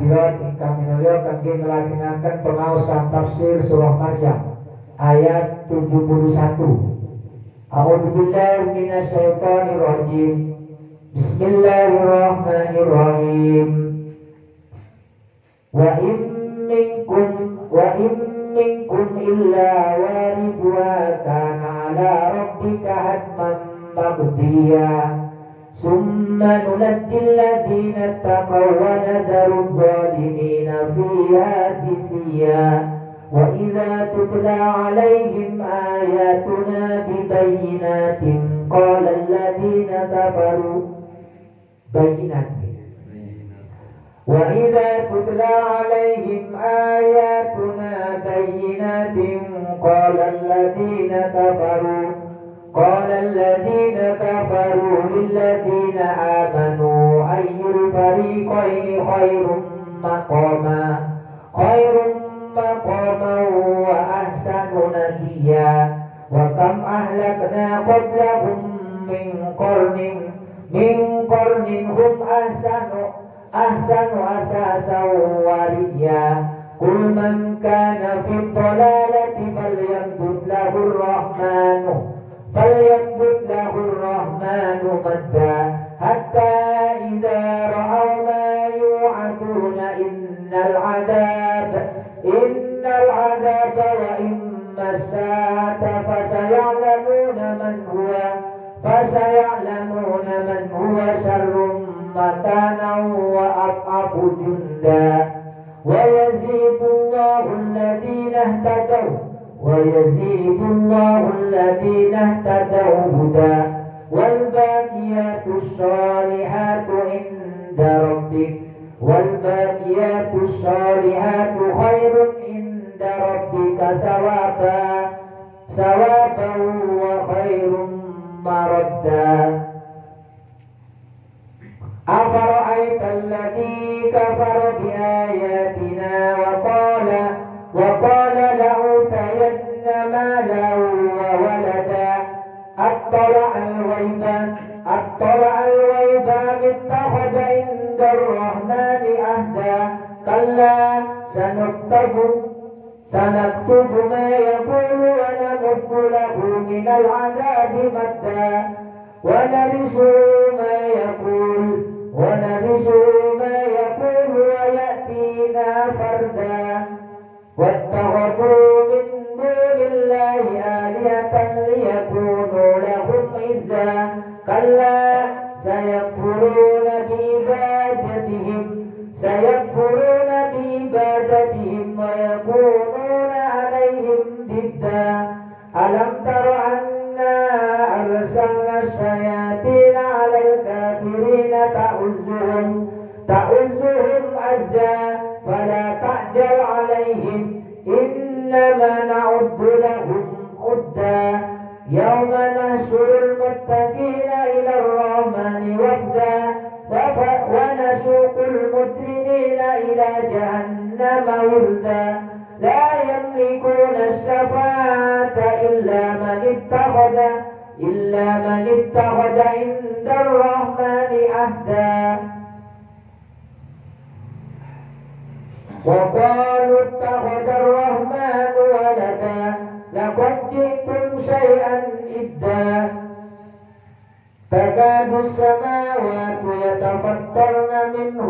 hadirat ingkang minulya kangge nglajengaken pengaosan tafsir surah Maryam ayat 71. A'udzubillahi minasyaitonir rajim. Bismillahirrahmanirrahim. Wa in minkum illa waridha kana 'ala rabbika hatman maqdiya. Summa nunajji alladhina ittaqaw wa nadharu adh-dhalimina fiha jithiya. Wa idza tutla 'alaihim ayatuna bibayyinatin qala alladhina kafaru وَإِذَا تُتْلَى عَلَيْهِمْ آيَاتُنَا بَيِّنَاتٍ قَالَ الَّذِينَ كَفَرُوا لِلَّذِينَ آمَنُوا أَيُّ الْفَرِيقَيْنِ خَيْرٌ مَقَامًا وَأَحْسَنُ نَدِيًّا وَكَمْ أَهْلَكْنَا قَبْلَهُم مِّن قَرْنٍ هُمْ أحسن أساسا ورئيا. قل من كان في الضلالة فليمدد له الرحمن مدا حتى إذا رأوا ما يوعدون إن العذاب وإما الساعة فسيعلمون من هو شر مكانا وأضعف جندا ويزيد الله الذين اهتدوا هدى والباقيات الصالحات خير عند ربك ثوابا وخير مردا. أفرأيت الذي كفر بآياتنا وقال لأوتين مالا وولدا أطلع الغيب اتخذ عند الرحمن عهدا. كلا سنكتب ما يقول ونمد له من العذاب مدا ونرثه ما يقول ويأتينا فردا. واتخذوا من دون الله آلهة ليكونوا لهم عزا. كلا سيكفرون بعبادتهم ويكونون عليهم ضدا. ألم تر أنا أرسلنا الشياطين على الكافرين تؤزهم عزا فلا تعجل عليهم إنما نعد لهم عدا. يوم نحشر المتقين إلى الرحمن وفدا ونسوق المجرمين إلى جهنم وردا. لا يملكون الشفاعة إلا من اتخذ عند الرحمن عهدا. وقالوا اتخذ الرحمن ولدا لقد جئتم شيئا إدا. تكاد السماوات يتفطرن منه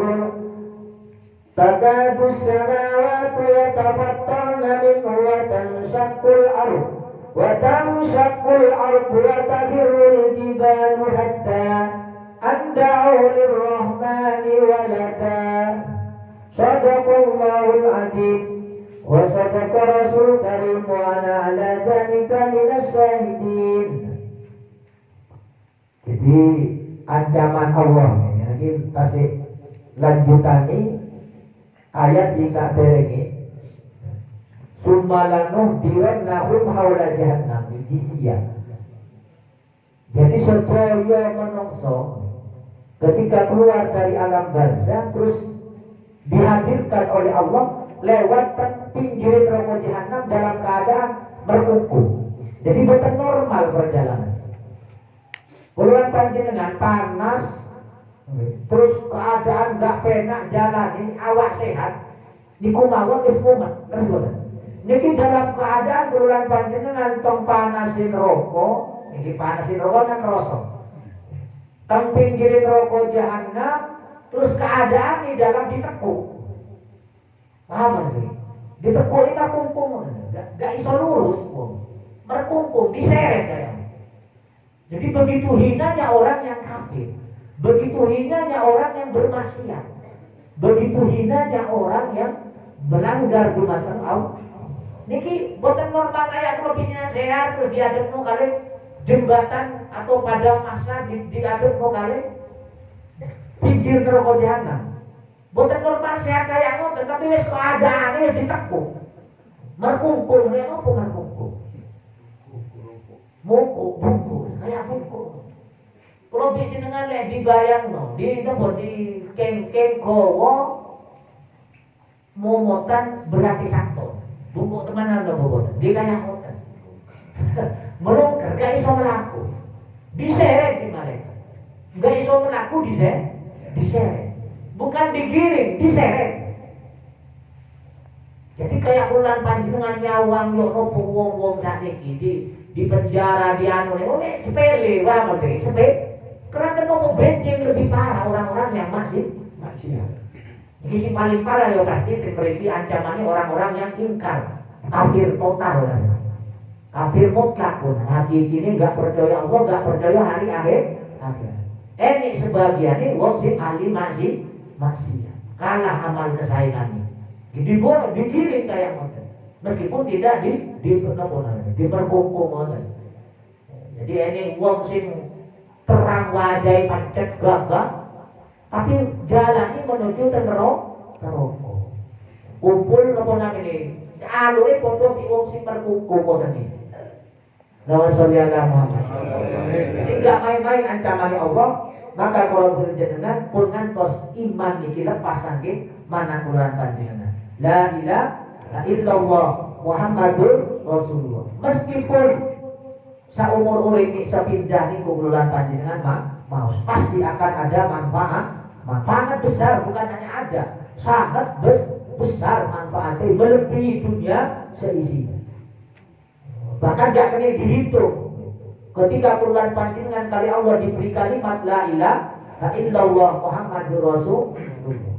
وتنشق الأرض وتخر الجبال حتى أن دعوا للرحمن ولدا. صدق الله العظيم وصدق رسول الكريم وأنا على ذلك من الشاهدين. Jadi ancaman Allah ini kasih lanjutani ayat di saderenge sumalanuh dirannahum haula jahannam jisya. Jadi sedaya menungso ketika keluar dari alam barzah terus dihadirkan oleh Allah lewat pinggir neraka jahanam dalam keadaan merkuku. Jadi betul normal perjalanan. Keluar panjenengan panas Terus keadaan gak penak jalani awak sehat niku mawon wis mumet terus niki dalam keadaan bulan panjenengan tong panasin rokok niki panasin rokok kan krasa teng pinggirin rokok jahanam terus keadaan di dalam ditekuk paham nggih ditekuk ini kumpung gak iso lurus merkungkung diseret kayak jadi begitu hinanya orang yang kafir begitu hinanya orang yang bermaksiat begitu hinanya orang yang melanggar dumateng Allah niki boten normal kayak kalau bininya sehat terus diadepno kali jembatan atau pada masa diadepno kali pinggir neraka jahanam boten normal sehat kayak ngoten tapi wis keadaane wis ditekuk merkungkung nek apa merkungkung buku kayak buku kalau jenengan lek dibayangno di nopo di kengkeng gowo momotan berarti satu buku temenan lho bobotan dia kayak motan melungker gak iso melaku diseret di malaikat gak iso melaku diseret bukan digiring diseret jadi kayak bulan panjenengan nyawang yo nopo wong-wong sakniki di penjara di anu sepele banget sepele karena nopo benjing lebih parah orang-orang yang masih ini si paling parah ya pasti memiliki ancamannya orang-orang yang ingkar kafir total kan kafir mutlak pun hati ini nggak percaya Allah nggak percaya hari akhir ini sebagian ini wong si ahli masih kalah amal kesayangannya dibuat digiring kayak motor meskipun tidak diperkungkung jadi ini wong sing terang wajah pancet gagah tapi jalannya menuju ke neraka kumpul nopo namine alure padha pi wong sing perkungkung ngoten iki lawan sallallahu Muhammad ini enggak main-main ancaman Allah maka kalau berjenengan pun ngantos iman niki lepas saking manakulan panjenengan la ilaha illallah Muhammadur Rasulullah meskipun saumur urip sepindah niku bulan panjenengan mau pasti akan ada manfaat besar bukan hanya ada sangat besar manfaatnya melebihi dunia seisinya bahkan gak kena dihitung ketika bulan panjenengan kali Allah diberi kalimat la ilaha illallah Muhammadur Rasulullah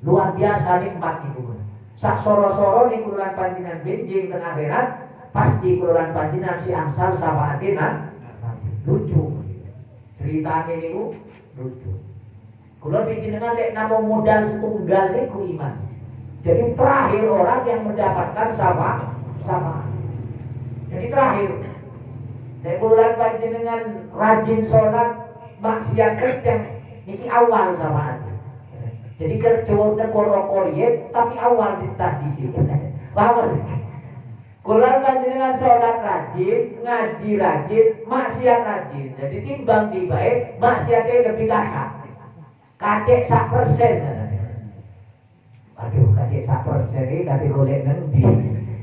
luar biasa nikmat itu sak soro-soro nih bulan panjenengan benjing teng akhirat pasti bulan panjenengan si angsal sama atina lucu ceritanya niku lucu kalau panjenengan lek nama modal setunggal niku iman jadi terakhir orang yang mendapatkan sama jadi terakhir lek bulan panjenengan rajin sholat maksiat kerja niki awal sama jadi kerja korokoriet tapi awal di tas di sini paham kalau panjenengan sholat rajin ngaji rajin maksiat rajin jadi timbang tibae maksiatnya lebih kakek 1%. Aduh kakek 1% ini kate golek ngendi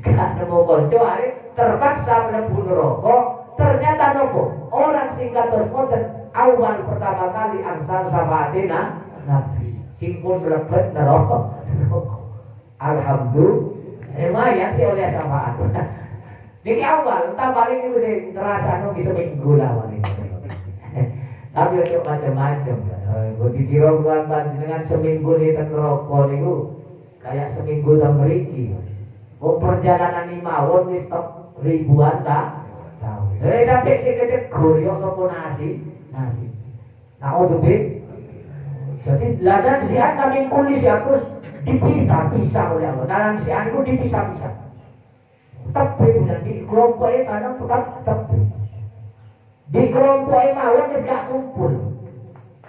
gak nemu kanca are terpaksa mlebu neraka ternyata nopo orang sing kados ngoten awal pertama kali angsal sahabatina nabi sing pun mlebet neraka alhamdulillah ya si oleh syafaat niki awal entah paling niku sing ngrasakno bisa seminggu lah wali tapi untuk macam-macam dikira bulan panjenengan seminggu di neraka niku kayak seminggu teng mriki perjalanan mawon wis ribuan tahun sampai sing kecegur yo sapa nasi naudzubillah jadi ladan sian kami kulis ya terus dipisah oleh Allah dalam sian itu dipisah-pisah tepi dan di kelompoknya kadang tetap tepi di kelompoknya mawon wis gak kumpul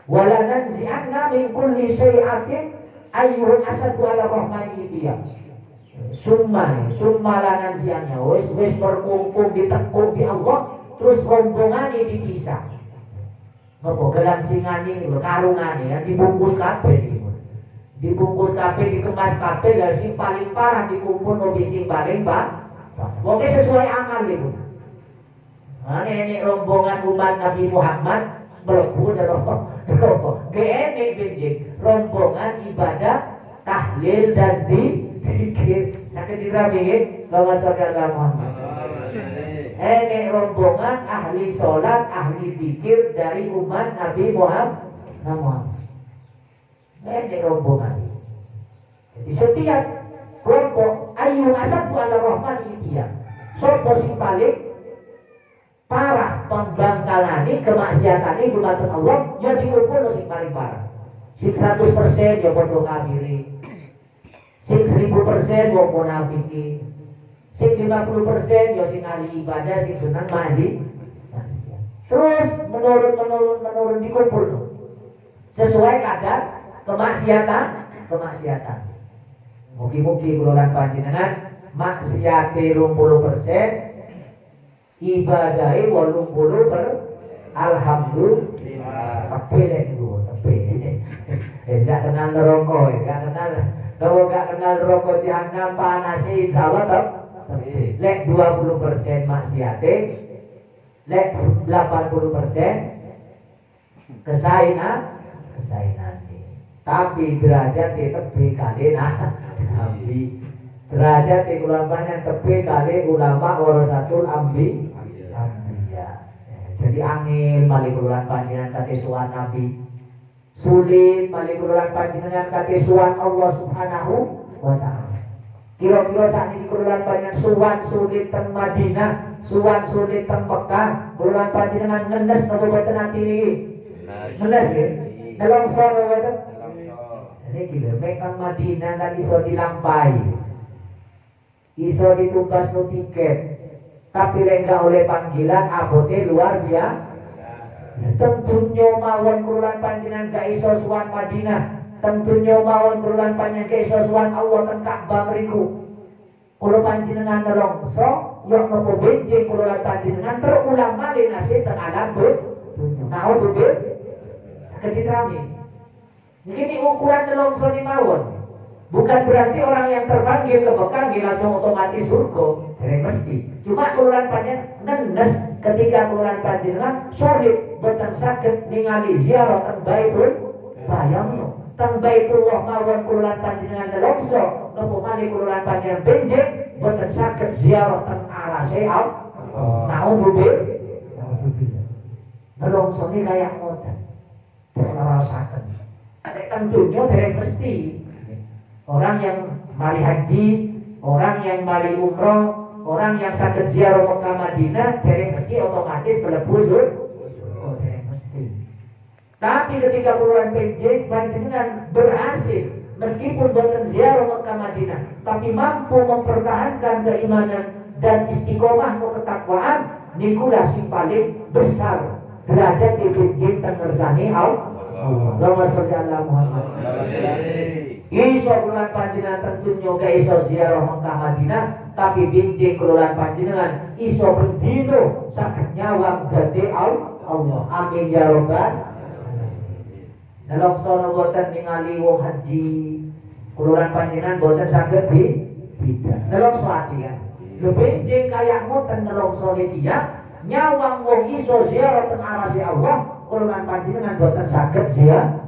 wala nanzi'anna min kulli syai'atin ayyuhul asadu ala rahmani dia summa la nanzi'anna wis berkumpul ditekuk di Allah terus rombongannya dipisah ngopo gelangsingane lho karungane ya dibungkus kabeh dibungkus kabeh dikemas kabeh ya sing paling parah dikumpul mobil sing paling pokoknya sesuai amal itu. Ini rombongan umat Nabi Muhammad mlebu neraka. Gene benjing rombongan ibadah tahlil dan zikir. Sakit dirabi bahwa saudara Muhammad. Ini rombongan ahli sholat, ahli zikir dari umat Nabi Muhammad. Ini rombongan. Jadi setiap kelompok ayu asatu ala rahman itu ya. Sopo sing paling parah pembangkalani kemaksiatani gumatun Allah ya diukur sing paling parah. Sing 100% ya bodoh kafiri. Sing 1000% wong munafiki. Sing 50% ya sing ahli ibadah sing senang masih. Terus menurun dikumpul sesuai kadar kemaksiatan. Mugi-mugi kula panjenengan maksiate 20%, ibadahe 80%. Alhamdulillah. Tapi enggak kenal neraka, kalau enggak kenal neraka jahanam panase insyaallah tetep. Lek 20% maksiate, lek 80% kesainan. Tapi derajat tetap kali nabi. Derajat ulama tepi kali ulama warasatul anbiya. Jadi angin malik ulang panjenengan kate suwan nabi. Sulit malik ulang panjenengan kate suwan Allah Subhanahu wa taala. Kira-kira sakniki ulang panjenengan suwan sulit teng Madinah, suwan sulit teng Mekah, ulang panjenengan ngenes napa boten ati niki? Ngenes nggih. Nelongso napa boten? Ini gila, mekan Madinah kan iso dilampai, iso ditugas no tiket, tapi enggak oleh panggilan abote luar biasa. Tentunya mawon kurulan panjenengan gak iso suwan Madinah, tentunya mawon kurulan panjenengan gak iso suwan Allah ten Ka'bah mriku. Kulo panjenengan nelongso, yok nopo benjing kurulan panjenengan terulang malih nasib ten alam dunya. Nah, betul? Sakit rame. Ini ukuran nelongso ni mawon. Bukan berarti orang yang terpanggil ke Mekah langsung otomatis surga. Tidak mesti. Cuma kurulan panjenengan nenes ketika kurulan panjenengan solid boten saged ningali ziarah teng Baitul bayangno. Teng Baitullah mawon kurulan panjenengan nelongso, napa malih kurulan panjenengan benjing boten saged ziarah teng arase Allah. Naudzubillah. Nelongso ni kayak ngoten. Rasakan. Tentunya tidak mesti. Orang yang mari haji, orang yang mari umroh, orang yang sakit ziarah Mekah Madinah, tidak mesti otomatis mlebu surga. Oh, tidak mesti. Tapi ketika kurulan panjenengan berhasil, meskipun boten ziarah Mekah Madinah, tapi mampu mempertahankan keimanan dan istiqomah ketakwaan, nikulah sing paling besar derajat dibenjing teng ngersani Allah. Allahumma sholli ala Muhammad. Iso kurulan panjenengan tentunya gak iso ziarah Mekah Madinah, tapi benjing kurulan panjenengan iso bendino saged nyawang dadi Allah. Amin ya rabbal alamin. Nelongso boten ningali wong haji, kurulan panjenengan boten saged tidak. Nelongso ati kan. Lho benjing kaya ngoten nelongso dia nyawang wong iso ziarah teng arase Allah. Kurulan panjenengan boten saged ziarah.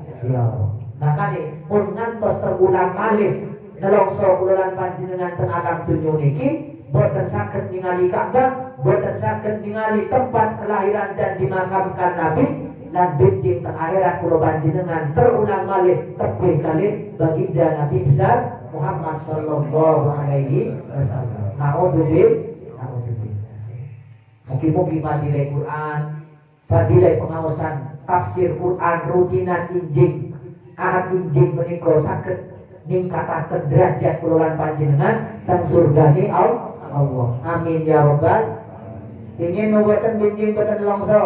Makane pun ngantos terulang malih nelongso kurulan panjenengan teng alam dunya niki boten saged ningali Ka'bah, boten saged ningali tempat kelahiran dan dimakamkan Nabi, lan benjing teng akhirat kula panjenengan terulang malih tebih kali baginda Nabi besar Muhammad sallallahu alaihi wasallam. Naudzubillah. Mugi-mugi fadilah Quran, fadilah pengawasan tafsir Quran rutinan injing arep injing menika saged ningkataken derajat kulolan panjenengan teng surgane Allah. Amin ya rabbal. Ingin mboten injing boten longso.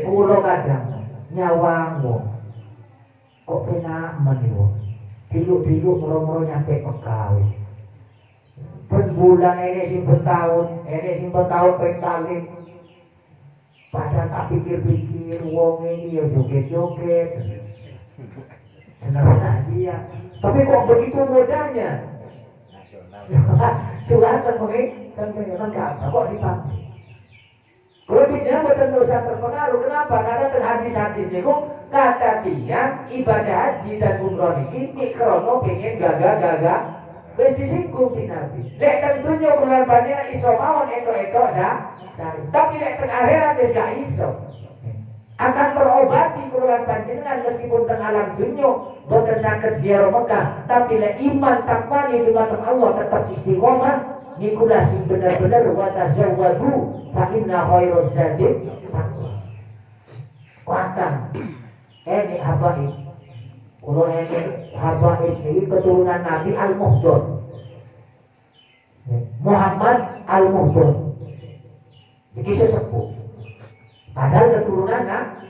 Kula kadang nyawang kok penak meniwo. Diluk-diluk moro-moro nyampe Mekah. Ben bulan ini sing bertahun, ping kali. Padahal tak pikir-pikir wong ini ya joget-joget. Senang sia. Tapi kok begitu mudahnya? Suara kan kok dipanggil. Kalau bicara betul dosa terpengaruh, kenapa? Karena hadis-hadis niku kata tiang ibadah haji dan umroh ini mikrono pengen gagah-gagah wis disinggung di Nabi. Lek tentunya bulan banyak iso mawon etok-etok tapi lek teng akhirat wis gak iso. Akan terobati kululan panjenengan meskipun teng alam dunya boten saged ziarah Mekah, tapi lek iman takwa di dumateng Allah tetap istiqomah niku sing bener-bener wa tazawwadu fa inna khairuz zadi taqwa. Wakang ini habaib. Kalau ini habaib ini keturunan Nabi Al-Muhdon, Muhammad Al-Muhdon. Jadi sesepuh. Padahal keturunan Nabi.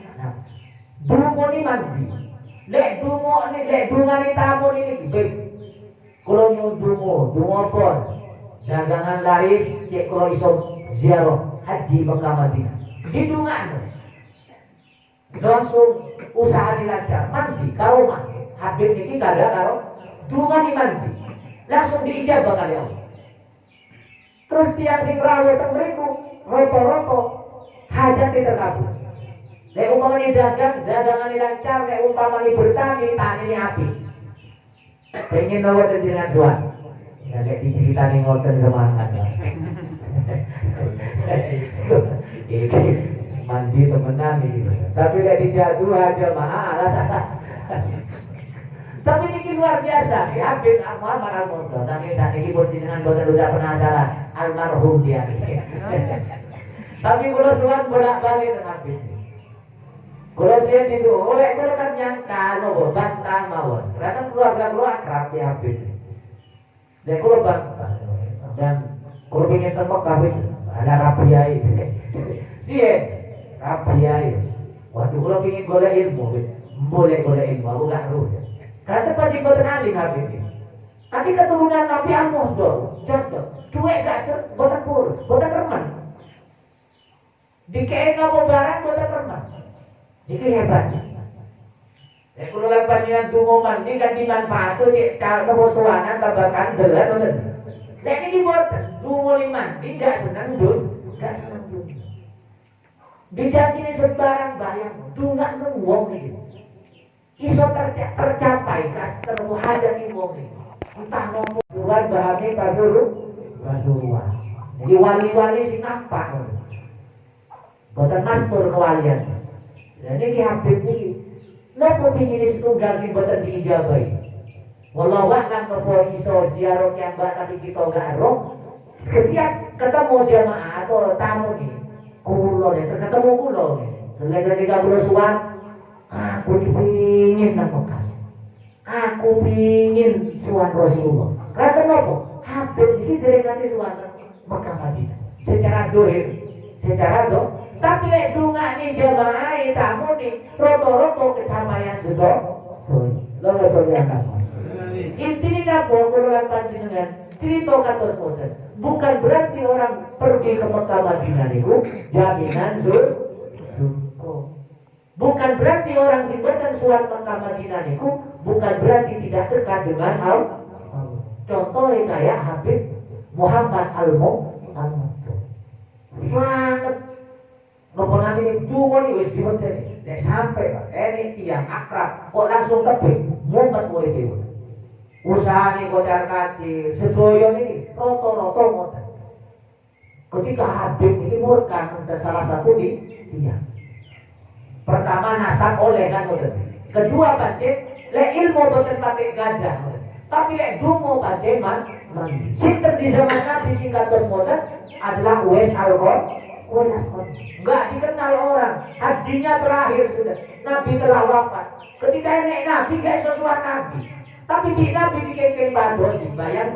Dungo ni mandi. Lek dunga ni tamu ni baik. Kalau nyu dungo pun dagangan laris, cek kalau iso ziarah haji Mekah Madinah. Di dungan. Langsung usaha dilancar mandi karo mandi. Habib niki kada karo dunga ni mandi. Langsung diijabah kali Allah. Terus tiang sing rawuh teng mriku roto-roto hajat terkabul. Lek umpamane dagangan lancar, lek umpamane bertani, tani ini api. Pengen nawa dengan Tuhan. Ya lek diceritani ngoten semangat. Ini mandi temenan ini. Tapi lek dijadu aja mah alasan. Tapi ini luar biasa. Ya Habib Muhammad Al-Muhdon. Tapi saat ini pun dengan boten usah penasaran. Almarhum dia. Tapi kalau suan bolak-balik dengan Habib. Kalau saya itu, oleh kalau kan nyangka, no, bantah mawon. Karena keluarga akrab ya Habib. Dan kalau bantah, dan kalau ingin tembak Habib, ada rapiai. Sih, rapiai. Waduh, kalau ingin golek ilmu, boleh golek ilmu, aku gak tahu. Karena pasti boten alim Habib. Tapi keturunan Nabi Al-Muhdon, jatuh, cuek gak boten pur, boten remen. Dikein nopo barang boten remen. Itu hebatnya. Ya kalau panjenengan dungo mandi kan dimanfaatkan cek cara persoalan babakan belas betul. Lek niki boten dungo mandi gak senang gak senang dun. Dijanjine sembarang bayang dungak nang wong iki. Iso tercapai kas termu hajat ning wong iki. Entah nopo bulan bahane Pasuruan. Jadi wali-wali sing nampak. Boten mastur kewalian. Jadi Habib ini, napa pingin setunggal sing boten diijabahi. Wallahu a'lam napa iso ziarah kiambak tapi kita gak roh. Ketika ketemu jamaah atau tamu nih, kulo nih, ketemu kulo nih. Ketika kulo suan, aku dipingin nang Mekah. Aku pingin suan Rasulullah. Karena napa? Habib ini derengane suan Mekah Madinah. Secara dohir, tapi lek dungane jamaah tamu nih roto-roto kecapayan sudah. Loro soalnya intinya napa kula panjenengan cerita kados ngoten. Bukan berarti orang pergi ke Mekah Madinah niku jaminan surga. Bukan berarti orang sing boten suwan Mekah Madinah niku bukan berarti tidak dekat dengan Allah. Contohnya kayak Habib Muhammad Al-Muhdon. Sangat nopo nami dungo ni wis diwenteni. Nek sampai ini tiang akrab kok langsung tebing mumet mulai dewe. Usahane kocar kacir, sedoyo ini roto-roto ngoten. Ketika Habib ini murka tentang salah satu di tiang. Pertama nasab oleh kan ngoten. Kedua pancen lek ilmu boten pakai gadah. Tapi lek dungo pancen mandi. Sinten di zaman Nabi sing kados ngoten adalah Uwais Al-Qarni. Enggak dikenal orang. Hajinya terakhir sudah. Nabi telah wafat. Ketika ini Nabi gak sesuai Nabi. Tapi di Nabi dikekeng bados bayang.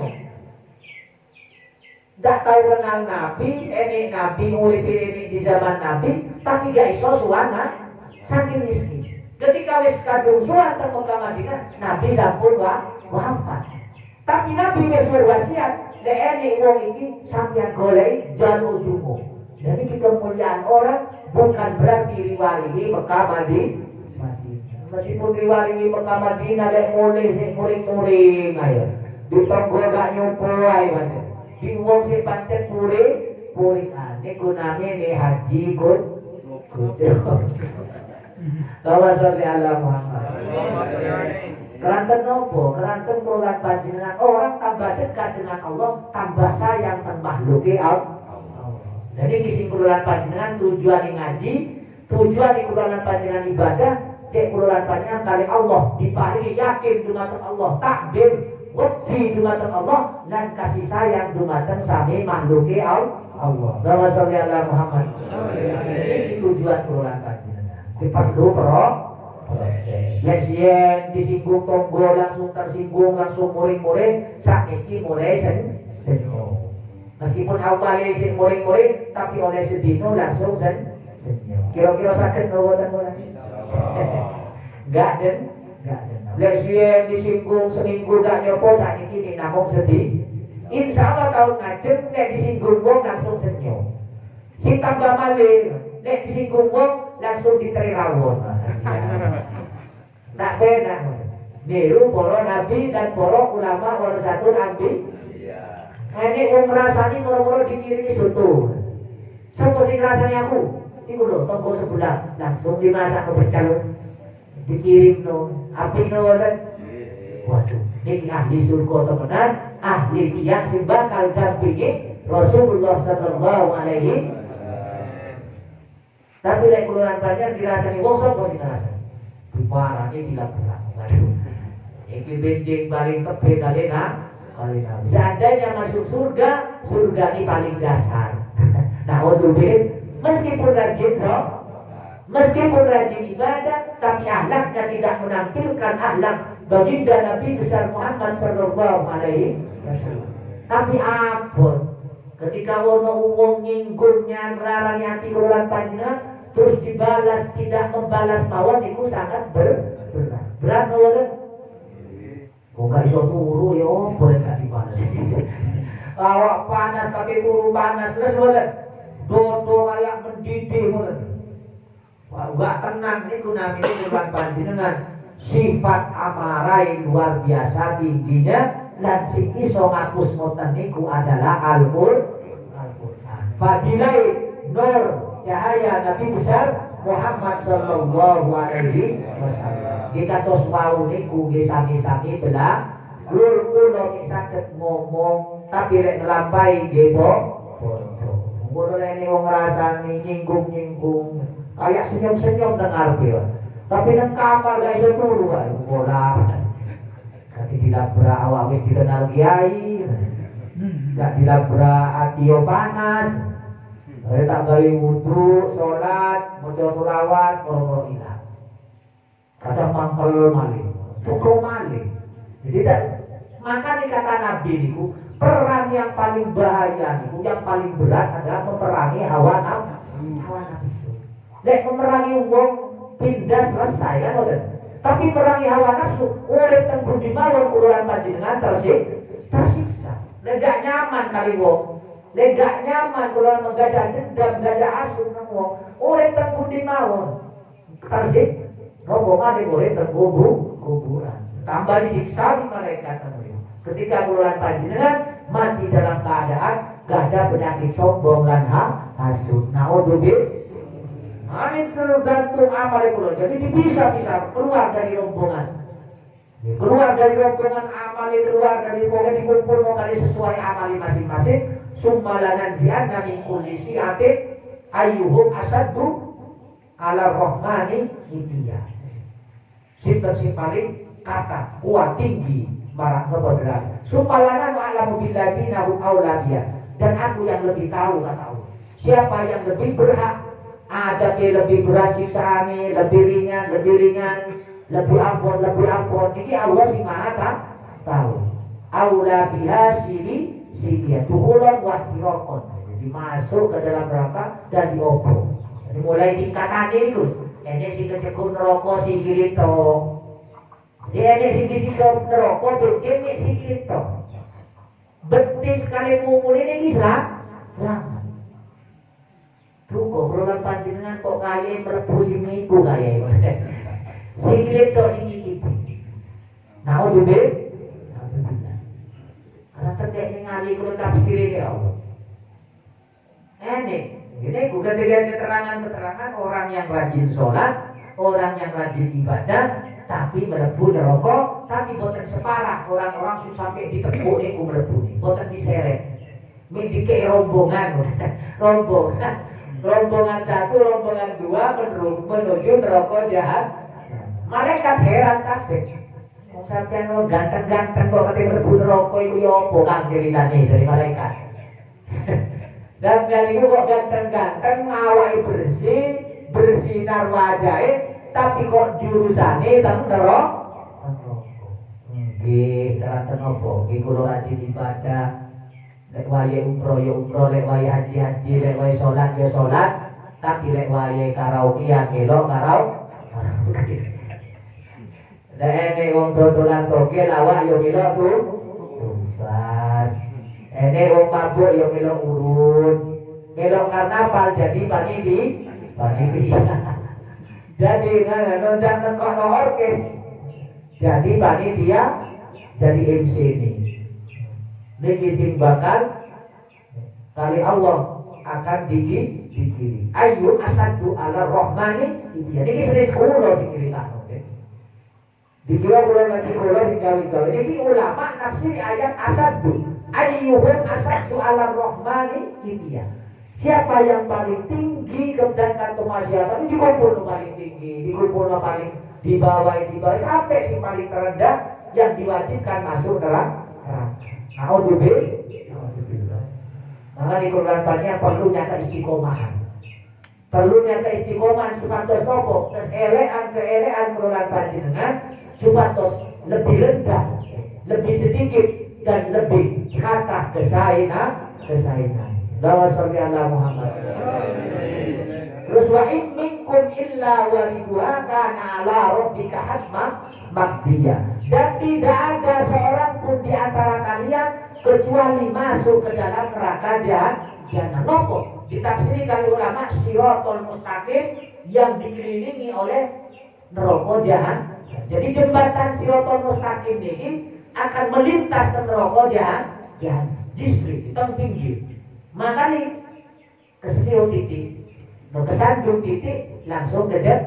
Gak tahu kenal Nabi. Ini Nabi urip ini di zaman Nabi. Tapi gak sesuai saking miskin. Ketika wis kadung suan teng Mekah Madinah, Nabi sampun wafat. Tapi Nabi wis berwasiat, nek ene wong iki sampeyan goleki jalu dungo. Jadi kita muliaan orang bukan berarti riwariwi Mekah Madinah. Meskipun riwariwi Mekah Madinah lek mulih sing muring-muring ayo. Ditonggo gak nyumpul ae pancen. Di wong sing pancen muring purikan niku namine haji kut. Allahumma sholli ala Muhammad. Keranten nopo? Keranten kula panjenengan orang tambah dekat dengan Allah, tambah sayang teng makhluke Allah. Jadi kesimpulan panjenengan tujuan ngaji, tujuan kula panjenengan ibadah, cek kula panjenengan kali Allah diparingi yakin dumateng Allah, takbir wedi dumateng Allah dan kasih sayang dumateng sami makhluke Allah. Allahumma sholli ala Muhammad. Ini tujuan kula panjenengan. Perlu Lesien disinggung tombol langsung tersinggung langsung muring-muring sakniki mulai senyum. Meskipun awalnya sing muring-muring tapi oleh sedino langsung senyum. Kira-kira sakit ngobotan mulai? Enggak den. Lesien disinggung seminggu gak nyopo sakniki nih namung sedih. Insya Allah tahun ngajeng nek disinggung wong langsung senyum. Sing tambah malih nek disinggung wong langsung diteri rawon. Tak beda. Niru para nabi dan para ulama warasatul anbi. Ini wong ngrasani moro-moro dikirimi soto. Sapa sing ngrasani aku? Iku lho tonggo sebelah langsung dimasak kepecel. Dikirim no. Api no kan. Waduh, niki ahli surga temenan, ahli tiyang sing bakal dampingi Rasulullah sallallahu alaihi wasallam. Tapi lek kuluran banyak dirasani wong sapa sing ngrasani? Diparani dilabrak. Waduh. Iki benjing paling tepe kali seandainya masuk surga, surga ini paling dasar. Nah, meskipun rajin ibadah, tapi akhlaknya tidak menampilkan akhlak baginda Nabi besar Muhammad sallallahu alaihi wasallam. Tapi apa? Ketika ono wong nyinggungnya larang hati kuluran panjenengan terus dibalas tidak membalas mawon itu sangat berat kan? Kok gak iso turu ya boleh gak dibalas. Awak panas kaki turu panas les boten. Dodo kayak mendidih boten. Wah gak tenang niku namine kuluran panjenengan sifat amarai luar biasa tingginya dan sing iso ngapus moten niku adalah Al-Qur'an. Fadilai nur cahaya Nabi besar Muhammad sallallahu alaihi wasallam. Kita tos wau niku nggih sami-sami belah lur kula ki saged ngomong tapi lek nglampahi nggih bodoh. Ngono lek wong ngrasani nyinggung-nyinggung kayak senyum-senyum nang arepe. Tapi nang kamar gak iso turu wae bola. Kati dilabrak awak wis dikenal kiai. Gak dilabrak atio panas. Tak gawe wudu, sholat, maca selawat, moro-moro ilang. Kadang mangkel malih, cukup malih. Jadi makanya kata Nabi niku, perang yang paling bahaya niku, yang paling berat adalah memerangi hawa nafsu. Nek memerangi wong pindah selesai kan boten. Tapi memerangi hawa nafsu, urip teng budi mawon kuluran panjenengan tersiksa. Nek gak nyaman kali wong. Lega nyaman kalau menggadah dendam, menggadah asuh nang oleh terpundi mawon. Tersik, rombongan oleh terkuburan. Tambah disiksa di malaikat temunya. Ketika kuluran panjenengan mati dalam keadaan gak ada penyakit sombong lan hasud. Naudzubillah. Ini tergantung amal kula. Jadi bisa keluar dari rombongan. Keluar dari rombongan amal, keluar dari rombongan dikumpul kali sesuai amal masing-masing. Summalanan zianna min kulli si'atin ayyuhum asaddu ala rahmani ibiyah. Sinten sing paling kata kuat tinggi marah kebenaran. Summalanan wa'alamu billadina hum aulabiyah. Dan aku yang lebih tahu kata Allah. Siapa yang lebih berhak, ada lebih berat siksaane, lebih ringan, lebih ampun. Ini Allah sing Maha tahu. Aulabiyah dia tuhulan wahdirokon. Jadi masuk ke dalam neraka dan diobong. Jadi mulai tingkatan itu. Ini si kecekun neraka si kirito. Ini si disiksa neraka begini si kirito. Betis kali mumul ini selamat. Tuh kok berulang panjenengan kok kaya melepuh si miku kaya. Si kirito ini kipi. Nah udah karena terkait ningali kulo tafsir ini Allah. Ini bukan dengan keterangan-keterangan orang yang rajin sholat, orang yang rajin ibadah, tapi mlebu neraka, tapi boten separah orang-orang sampai ditepuk niku mlebu, boten diseret. Mendike rombongan, rombongan satu, rombongan dua menuju neraka jahat. Malaikat heran kabeh. Wong sampeyan ganteng-ganteng kok kate mlebu neraka iku ya apa kang ceritane dari malaikat. Dan itu kok ganteng-ganteng, awake bersih, bersinar wajahe, tapi kok jurusane teng neraka. Nggih, kanten apa? Nggih kula rajin ibadah. Lek wayahe umroh ya umroh, lek wayahe haji haji, lek wayahe salat ya salat, tapi lek wayahe karaoke ya kelok karaoke. Lek ene wong dodolan toge lawak ya kelok tuh. Bas. Ene wong mabuk ya melok urut, melok karnaval jadi panitia. Jadi nonton tekono orkes, jadi panitia, jadi MC ini. Niki sing bakal kali Allah akan dikiri. Ayu asadu ala rohmani. Niki sedih kulo sing cerita. Dikira kulo nanti kulo sing gawe-gawe. Niki ulama nafsir ayat asadu. Ayyuhum asadu ala rohmani intiya. Siapa yang paling tinggi kebenaran kemaksiatan dikumpul paling tinggi, dikumpul paling di bawah sampai si paling terendah yang diwajibkan masuk neraka. Alhamdulillah. Maka di Quran banyak perlu nyata istiqomahan. Perlu nyata istiqomahan supados nopo keelean Quran panjenengan supados lebih rendah, lebih sedikit dan lebih kata kesaenan. Allahumma sholli ala Muhammad. Terus wa in minkum illa waliduha kana ala rabbika hatman maqdiya. Dan tidak ada seorang pun di antara kalian kecuali masuk ke dalam neraka jahanam. Nopo ditafsiri kali ulama siratal mustaqim yang dikelilingi oleh neraka jahanam. Jadi jembatan siratal mustaqim ini akan melintas ke neraka jahanam. Distrik itu pinggir. Makanya keseliu titik, kesandung titik langsung kejut.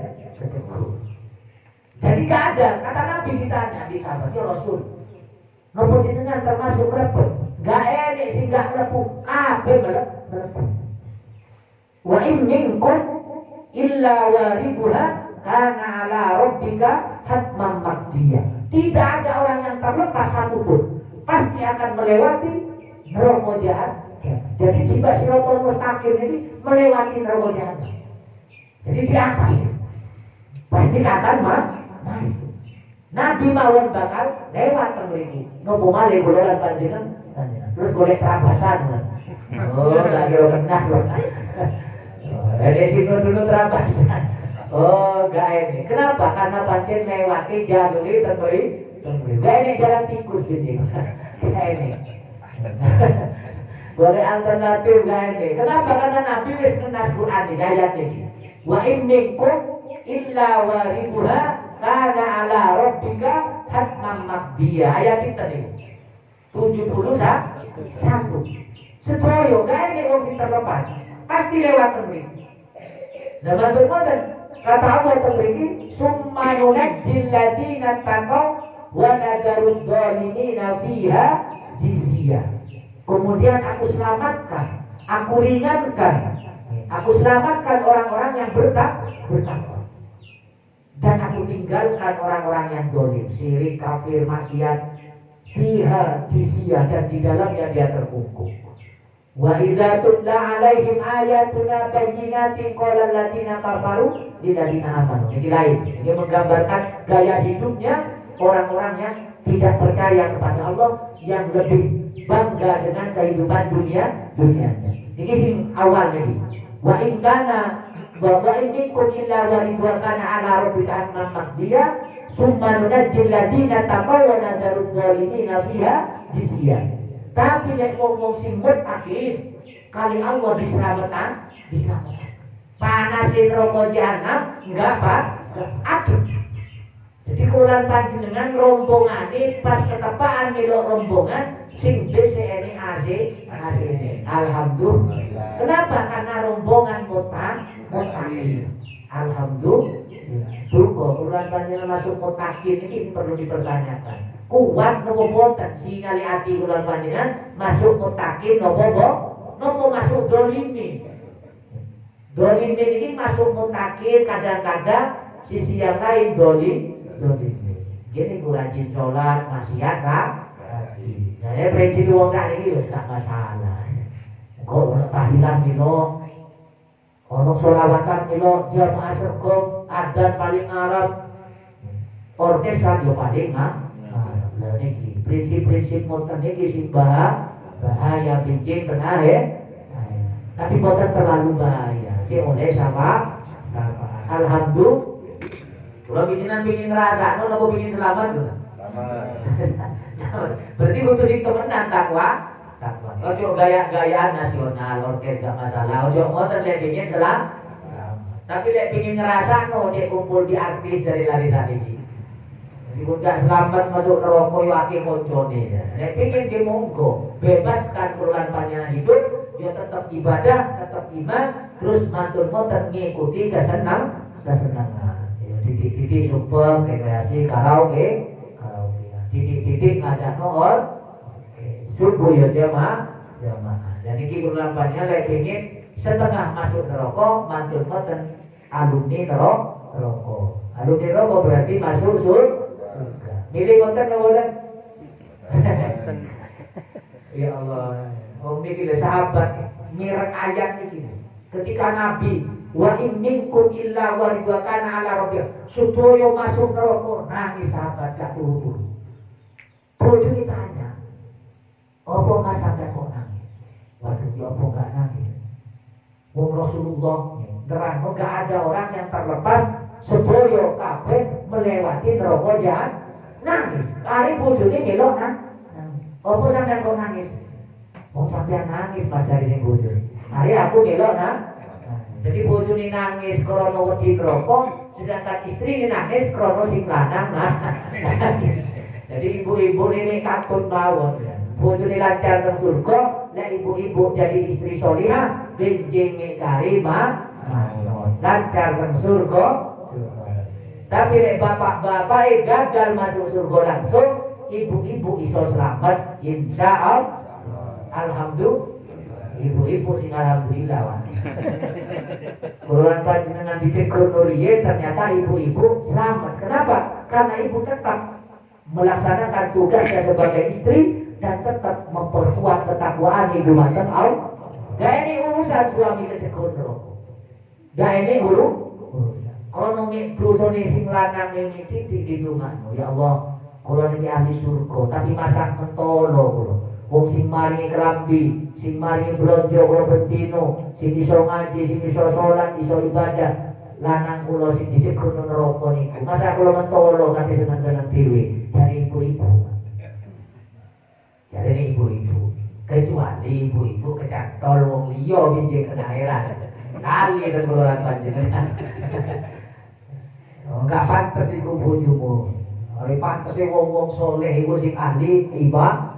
Jadi gak ada, kata Nabi ditanya di sahabatnya Rasul, nopo jenengan termasuk mlebu? Gak enek sing gak mlebu, kabeh mlebu. Wa in minkum illa wariduha kana ala rabbika hatman maqdiya. Tidak ada orang yang terlepas satupun, pasti akan melewati neraka jahanam. Jadi jika siratal mustaqim ini melewati neraka jahanam. Jadi di atas pasti akan masuk. Nabi mawon bakal lewat temriku. Nopo malih kula lan panjenengan. Terus golek terabasan. Oh, enggak kira kenah loh. Ada sini dulu terabasan. Oh, enggak ini. Kenapa? Karena pancen lewati jalur temri. Enggak ini jalan tikus gitu. Enggak ini. Boleh alternatif gak ini? Kenapa? Karena Nabi wis menas Quran ini ayat ini. Wa in minkum illa wariduha kana ala rabbika hatman maqdiya. Ayat itu tadi 71. Setroyo gak ini wong sing terlepas. Pasti lewat temri. Zaman bermodern kata Allah temri summa nunajjil ladina taqaw wa nadarud dhalimina fiha jizya. Kemudian aku selamatkan, aku ringankan, aku selamatkan orang-orang yang bertakwa. Dan aku tinggalkan orang-orang yang dolim, syirik, kafir, maksiat, fiha jizya, dan di dalamnya dia terkungkung. Wa idza tutla alaihim ayatuna bayyinatin qala alladziina kafaru lil ladziina amanu. Ini lain, dia menggambarkan gaya hidupnya orang-orang yang tidak percaya kepada Allah, yang lebih bangga dengan kehidupan dunianya. Ini sing awal lagi. Wa in kana wa in minkum illa waridha kana ala rabbika hatman maqdiya summa nunajjil ladina taqaw wa nadharud dhalimina fiha jizya. Tapi lek wong sing muttaqin kali Allah diselamatkan. Panas neraka jahanam enggak apa? Aduh. Jadi kulan panjenengan rombongan ini pas ketepaan melok rombongan sing BCNI AC ini. Alhamdulillah. Kenapa? Karena rombongan mutakin. Alhamdulillah. Surga kulan panjenengan masuk mutakin ini perlu dipertanyakan. Kuat nopo boten singali ati kulan panjenengan masuk mutakin nopo masuk dolimi. Dolimi ini masuk mutakin kadang-kadang sisi yang lain dolimi. Gini gue rajin sholat, maksiat kan? Jadi prinsip wong sak iki wis gak masalah. Kok ono tahlilan milo, ono sholawatan milo, jamaah sergap, adzan paling ngarep, orkestra yo paling ngarep. Lah niki prinsip-prinsip moten niki sing bahaya bikin tengah ya. Tapi boten terlalu bahaya. Si oleh sama. Alhamdulillah. Kalau bikin rasa, kalau bikin selamat tuh. Berarti butuh sing temenan takwa. Ojo gaya-gayaan nasional, orkes gak masalah. Ojo ngoten lek bikin selamat. Tapi lek bikin ngerasa no, dia kumpul di artis dari lari-lari iki. Jadi gak selamat masuk neraka yo akeh koncone. Lek bikin ki monggo, bebaskan kulan panjenengan hidup, dia tetap ibadah, tetap iman, terus matur ngoten ngikuti kesenangan. Titik-titik super rekreasi karaoke titik-titik ngajak noor subuh ya jamaah. Dan ini kurang-kurangnya lek pengin setengah masuk neraka mantul ngoten alumni neraka berarti masuk surga. Milih ngoten ngoten. Ya Allah, wong niki sahabat mireng ayat niki. Ketika Nabi wa in minkum illa waridwana ala rabbih sudoyo masuk neraka nangis sahabat gak turun. Bojo ditanya, apa mas sampai kok nangis? Waduh, ya apa gak nangis? Wong Rasulullah terang, gak ada orang yang terlepas sedoyo kabeh melewati neraka jahan nangis. Hari bojone melok apa sampai kok nangis? Wong sampean nangis macari ning bojo. Hari aku melok jadi bojone nangis krana wedi neraka, sedangkan istri ini nangis krana sing lanang nangis. Jadi ibu-ibu ini katut mawon. Bojone lancar teng surga, nek ibu-ibu jadi istri solihah, benjing karimah, lancar teng surga. Tapi nek bapak-bapak gagal masuk surga langsung, ibu-ibu iso selamat insyaallah. Alhamdulillah. Ibu-ibu sing alhamdulillah. Kulan panjenengan dicekur nuriye ternyata ibu-ibu selamat. Kenapa? Karena ibu tetap melaksanakan tugasnya sebagai istri dan tetap memperkuat ketakwaan di rumah Allah. Dan ini urusan suami kecekur neraka. Dan ini urusan. Kalau dosane sing lanang ini titik di dunganmu, ya Allah, kula niki ahli surga, tapi masak mentolo kula. Wong sing maringi kelambi, sing maringi blonjo kula bentino, sing iso ngaji, sing iso salat, iso ibadah, lanang kula sing dicekur neraka niku. Masa kula mentolo kanthi seneng-seneng dhewe, cari ibu-ibu. Jadi ibu-ibu, kecuali ibu-ibu kecantol wong liya binjing kenaeran. Kali ten kula panjenengan. Enggak pantes iku bojomu. Ora pantes wong-wong saleh iku sing ahli ibadah.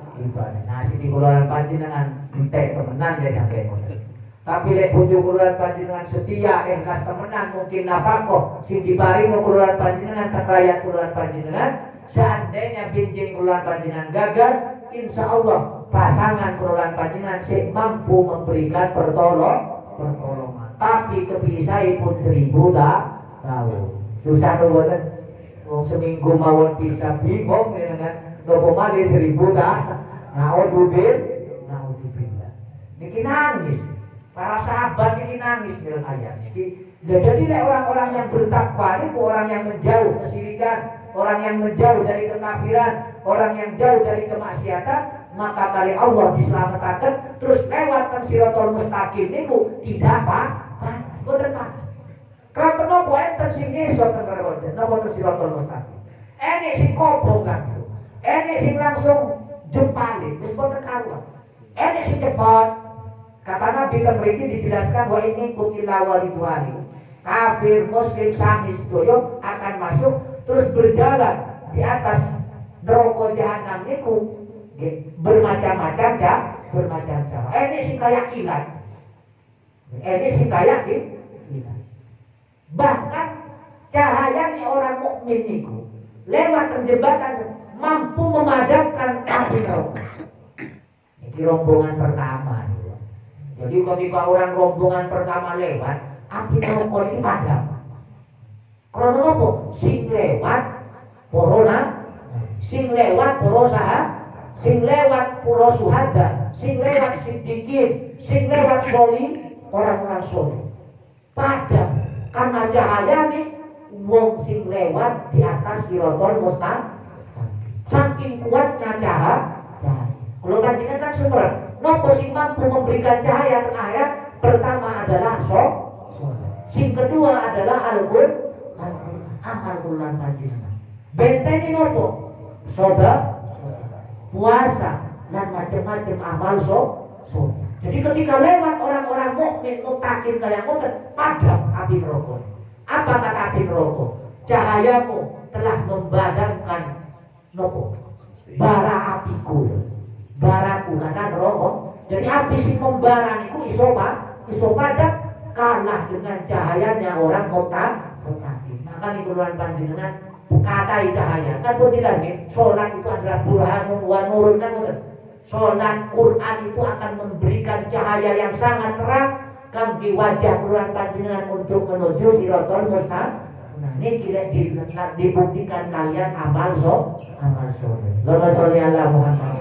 Nah, sing kula panjenengan entek temenan ya sampe ngoten. Tapi lek bojo kula panjenengan setia ikhlas temenan mungkin nafkah sing diparingi kula panjenengan takayat kula panjenengan, seandainya binjing kula panjenengan gagal, insyaallah pasangan kula panjenengan sing mampu memberikan pertolongan. Tapi kepilih saya pun 1000 tahun. Susah to boten. Wong seminggu mawon bisa bingung dengan nopo malih 1000 tahun. Naudzubillah. Niki nangis. Para sahabat niki nangis dengan ayat niki. Jadi orang-orang yang bertakwa itu orang yang menjauh kesyirikan, orang yang menjauh dari kekafiran, orang yang jauh dari kemaksiatan, maka kali Allah diselamatkan terus lewat teng siratal mustaqim niku tidak apa-apa. Boten Pak. Kalau nopo enten sing ngesot teng neraka, nopo teng siratal mustaqim. Enek sing kobong langsung. Enek sing langsung jempali, wis boten karuan. Enek sing cepat. Kata Nabi mriki dijelaskan wa ini kum illa waridwani. Kafir muslim sami sedoyo akan masuk terus berjalan di atas neraka jahanam niku bermacam-macam cara. Ini sing kayak kilat. Ini sing kayak kilat. Bahkan cahayanya orang mukmin niku lewat jembatan mampu memadamkan api neraka. Ini rombongan pertama. Jadi ketika orang rombongan pertama lewat, api neraka ini padam. Karena apa? Sing lewat corona, sing lewat porosaha, sing lewat puro suhada, sing lewat siddiqin, sing lewat soli, orang-orang soli. Padam karena cahaya nih, wong sing lewat di atas siratal mustaqim. Saking kuatnya cahaya. Kalau kanjeng kan sumber, nopo sing mampu memberikan cahaya ke ayat pertama adalah sing kedua adalah Al-Qur'an, amal bulan panjenengan. Benteni nopo? Soda, puasa dan macam-macam amal Jadi ketika lewat orang-orang mukmin mutakin kayak ngoten, padam api neraka. Apa kata api neraka? Cahayamu telah membadamkan nopo? Bara apiku. Baraku kata neraka. Jadi api sing membara niku iso padam kalah dengan cahayanya orang mutakin. Maka niku luar panjenengan katai cahaya. Kan pun tidak nih, sholat itu adalah burhanun wa nurun kan betul. Sholat Quran itu akan memberikan cahaya yang sangat terang kangge wajah Quran panjenengan untuk menuju siratal mustaqim. Nah, ini kira dibuktikan kalian amal soleh. Allahumma sholli ala Muhammad.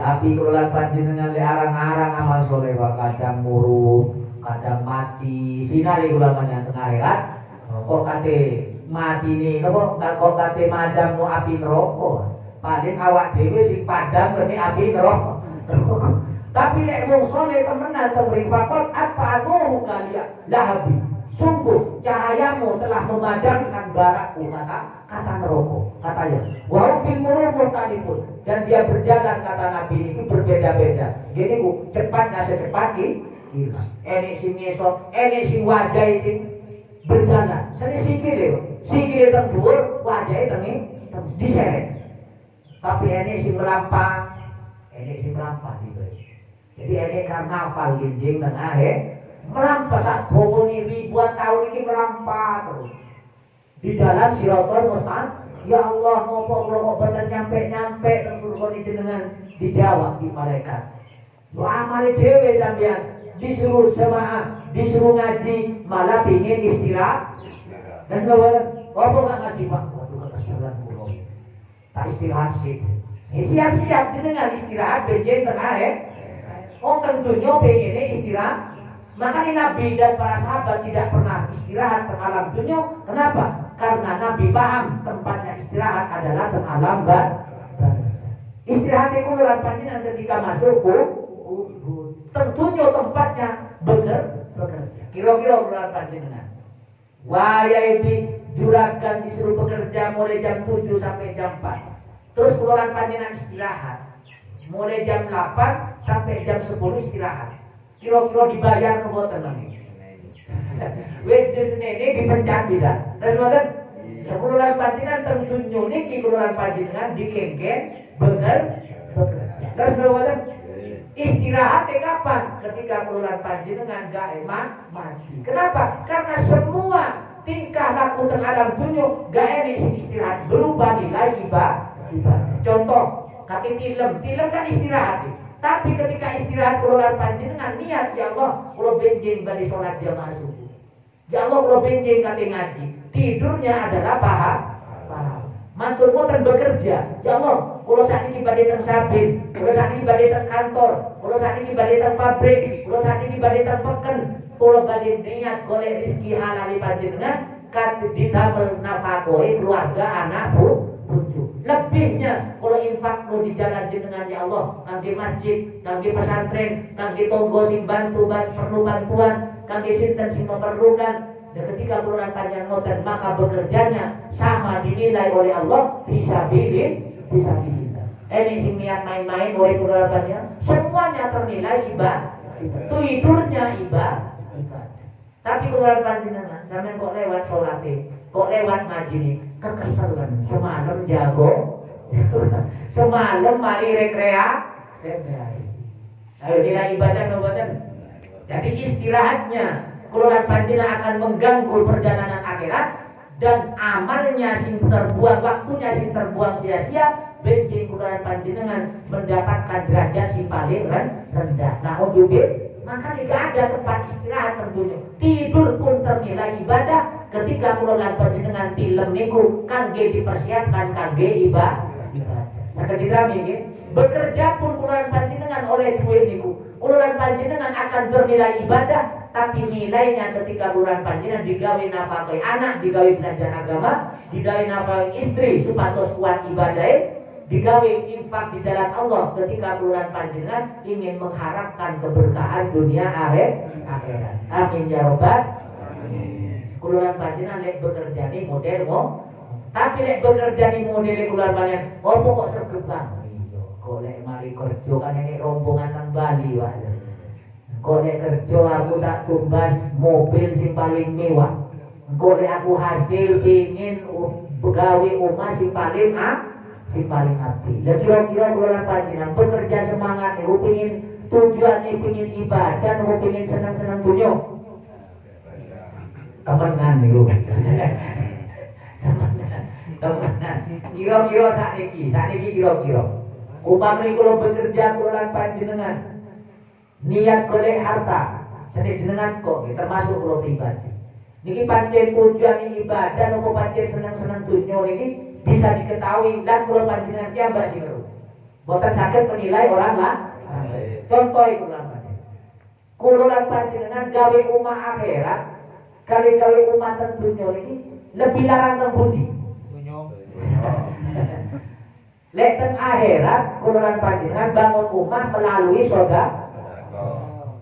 Tapi Quran panjenengan le arang-arang amal soleh kadang murub, kadang mati. Sinari ulamanya tengah akhirat. Kok kate mati nih, kok kate madam no api neraka. Paling awak dhewe sing padam kene api neraka. Tapi lek wong saleh temenan teng fakot apa anuhu kaliya lahabi. Sungguh cahayamu telah memadamkan barakku kata neraka. Katanya, wa fil murubur talipun, dan dia berjalan kata Nabi itu berbeda-beda. Jadi ku cepatnya secepat kilat. Enek sing ngesot, enek sing wajah sing berjalan. Seni sikile teng dhuwur, wajahe teng diseret. Tapi ini si melampah gitu. Jadi ini karnaval ginjing tengah melampah saat ini ribuan tahun ini melampah terus di jalan siratal mustaqim. Ya Allah, ngopo obat nyampe terus surga jenengan dijawab di malaikat. Doa amale dhewe sampean disuruh jemaah, disuruh ngaji, malah pingin istirahat. Dan sebagainya, apa gak ngaji Pak? Waduh kekesalan pulau. Tak istirahat sih. Siap-siap dengan istirahat benjen tengah Oh tentunya pengennya istirahat. Makanya Nabi dan para sahabat tidak pernah istirahat ke alam dunia. Kenapa? Karena Nabi paham tempatnya istirahat adalah ke alam barzah. Istirahat itu panjenengan ketika masuk tentunya tempatnya bekerja. Kira-kira bulan panjenengan. Wayai juragan disuruh bekerja mulai jam 7 sampai jam 4. Terus bulan panjenengan istirahat. Mulai jam 8 sampai jam 10 istirahat. Kira-kira dibayar mboten niki. Wis disene dipencet bisa. Terus mboten? Ya kula panjenengan tentunya niki kula panjenengan dikengken bekerja. Terus mboten? Istirahat kapan? Ketika kula panjenengan gak mati. Kenapa? Karena semua tingkah laku teng alam dunya gak enek sing istirahat berubah nilai ibadah. Contoh, kaki film kan istirahat. Tapi ketika istirahat kula panjenengan niat ya Allah, kula benjing bali salat jamaah subuh. Ya Allah kula benjing kate ngaji. Tidurnya adalah paham. Mantul moten bekerja. Ya Allah, kula sakniki badhe teng sabin, kula sakniki badhe teng kantor, kula sakniki badhe teng pabrik, kula sakniki badhe teng peken. Kula badhe niat golek rezeki halal panjenengan kat didamel nafkahi keluarga anak bojo. Lebihnya kalau infak lo di jalan jenengan ya Allah, kangge masjid, kangge pesantren, kangge tonggo sing bantu perlu bantuan, kangge sinten sing memerlukan. Dan ketika bulan panjang ngoten maka bekerjanya sama dinilai oleh Allah fisabilillah. Ini sing niat main-main oleh bulan panjang semuanya ternilai ibadah. Tidurnya ibadah. Tapi bulan panjang sampean kok lewat salate, kok lewat ngaji nih. kekeselan semalam jago semalam mari rekreasi. Ayo nilai ibadah noboten. Jadi istirahatnya keluar panjenengan akan mengganggu perjalanan akhirat dan amalnya sing terbuang, waktunya sing terbuang sia-sia. Benjing keluar panjenengan mendapatkan derajat si paling rendah. Nah, maka tidak ada tempat istirahat tentunya. Tidur pun ternilai ibadah ketika keluar panjenengan tilem niku kangge dipersiapkan kangge ibadah. Sakit dirami nggih. Bekerja pun keluar panjenengan oleh duit niku. Keluar panjenengan akan bernilai ibadah, tapi nilainya ketika keluar panjenengan digawe nafkahi anak, digawe belajar agama, digawe nafkahi istri supados kuat ibadah, digawe infak di jalan Allah ketika keluar panjenengan ingin mengharapkan keberkahan dunia akhirat. Amin ya robbal alamin. Keluar panjenengan lek bekerja ni model tapi lek bekerja ni model keluar panjenengan opo kok sregep banget. Kok lek mari kerja kan ini rombongan nang Bali wae. Kok lek kerja aku tak tumbas mobil sing paling mewah. Kok lek aku hasil ingin begawe omah sing paling api. Lah kira-kira kula panjenengan bekerja semangat niku pengin tujuan pengin ibadah niku pengin senang-senang dunya. Temenan niku. Temenan. Kira-kira sakniki kira-kira. Upami kula bekerja kula panjenengan niat golek harta jenis jenengan kok termasuk kula pribadi. Niki pancen tujuan ibadah napa pancen senang-senang dunya niki bisa diketahui dan kula panjenengan piyambak sing ngeru. Boten saged menilai orang lah. Contoh kula panjenengan gawe umah akhirat kali gawe umah teng dunya niki lebih larang teng pundi? Dunya. Lek teng akhirat kula panjenengan bangun umah melalui surga.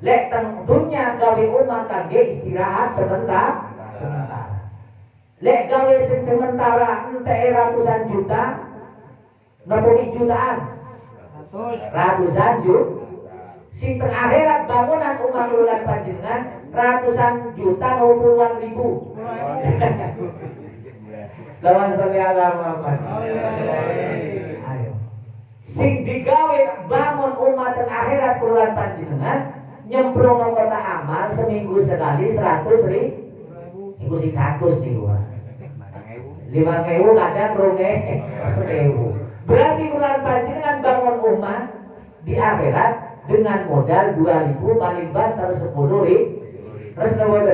Lek teng dunya gawe umah kangge istirahat sebentar. Lek gawe sementara entek ratusan juta, napa jutaan? Ratusan juta. Sing teng akhirat bangunan umah kula panjenengan ratusan juta atau puluhan ribu. Lawan sholli ala Muhammad. Ayo. Sing digawe bangun umat teng akhirat kula panjenengan nyemplung kota amal seminggu sekali 100.000. Iku sing 100 niku. 5.000 kadang 2.000. Berarti kula panjenengan bangun umat di akhirat dengan modal 2.000 paling banter 10.000. Terus nomor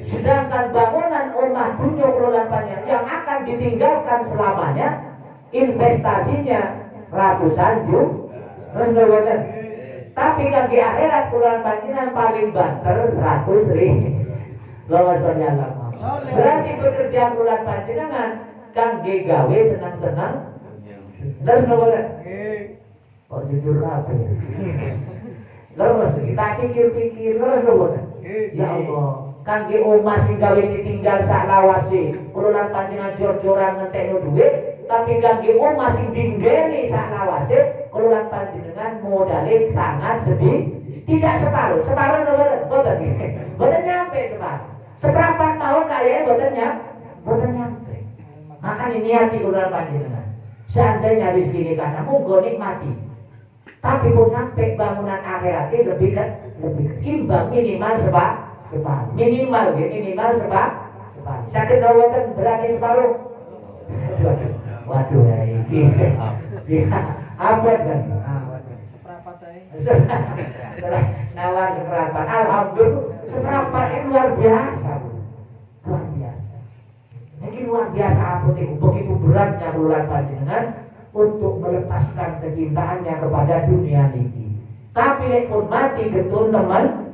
sedangkan bangunan rumah dunia perlapannya yang akan ditinggalkan selamanya investasinya ratusan juta. Terus tapi kan di akhirat pulang panjenengan paling banter 100.000. Berarti bekerja pulang panjenengan kan gawe senang-senang. Terus nomor kok jujur apa ya? Terus kita pikir-pikir terus nomor ya Allah kangge omah sing gawe ditinggal sak lawase kula panjenengan jor-joran ngentekno dhuwit tapi kangge omah sing dinggeni sak lawase kula panjenengan modale sangat tidak separuh boten nyampe separuh seperempat tahun kaya boten nyampe. Makanya niati kula panjenengan seandainya rezeki ini karena monggo nikmati tapi pun sampai bangunan akhirat ini lebih imbang minimal separuh minimal separuh sakit dawatan berani separuh. Waduh ini apa kan nawar seperapat. Alhamdulillah seperapat ini luar biasa. Ini luar biasa apa itu begitu beratnya bulan panjenengan untuk melepaskan kecintaannya kepada dunia ini. Tapi lek pun mati getun teman.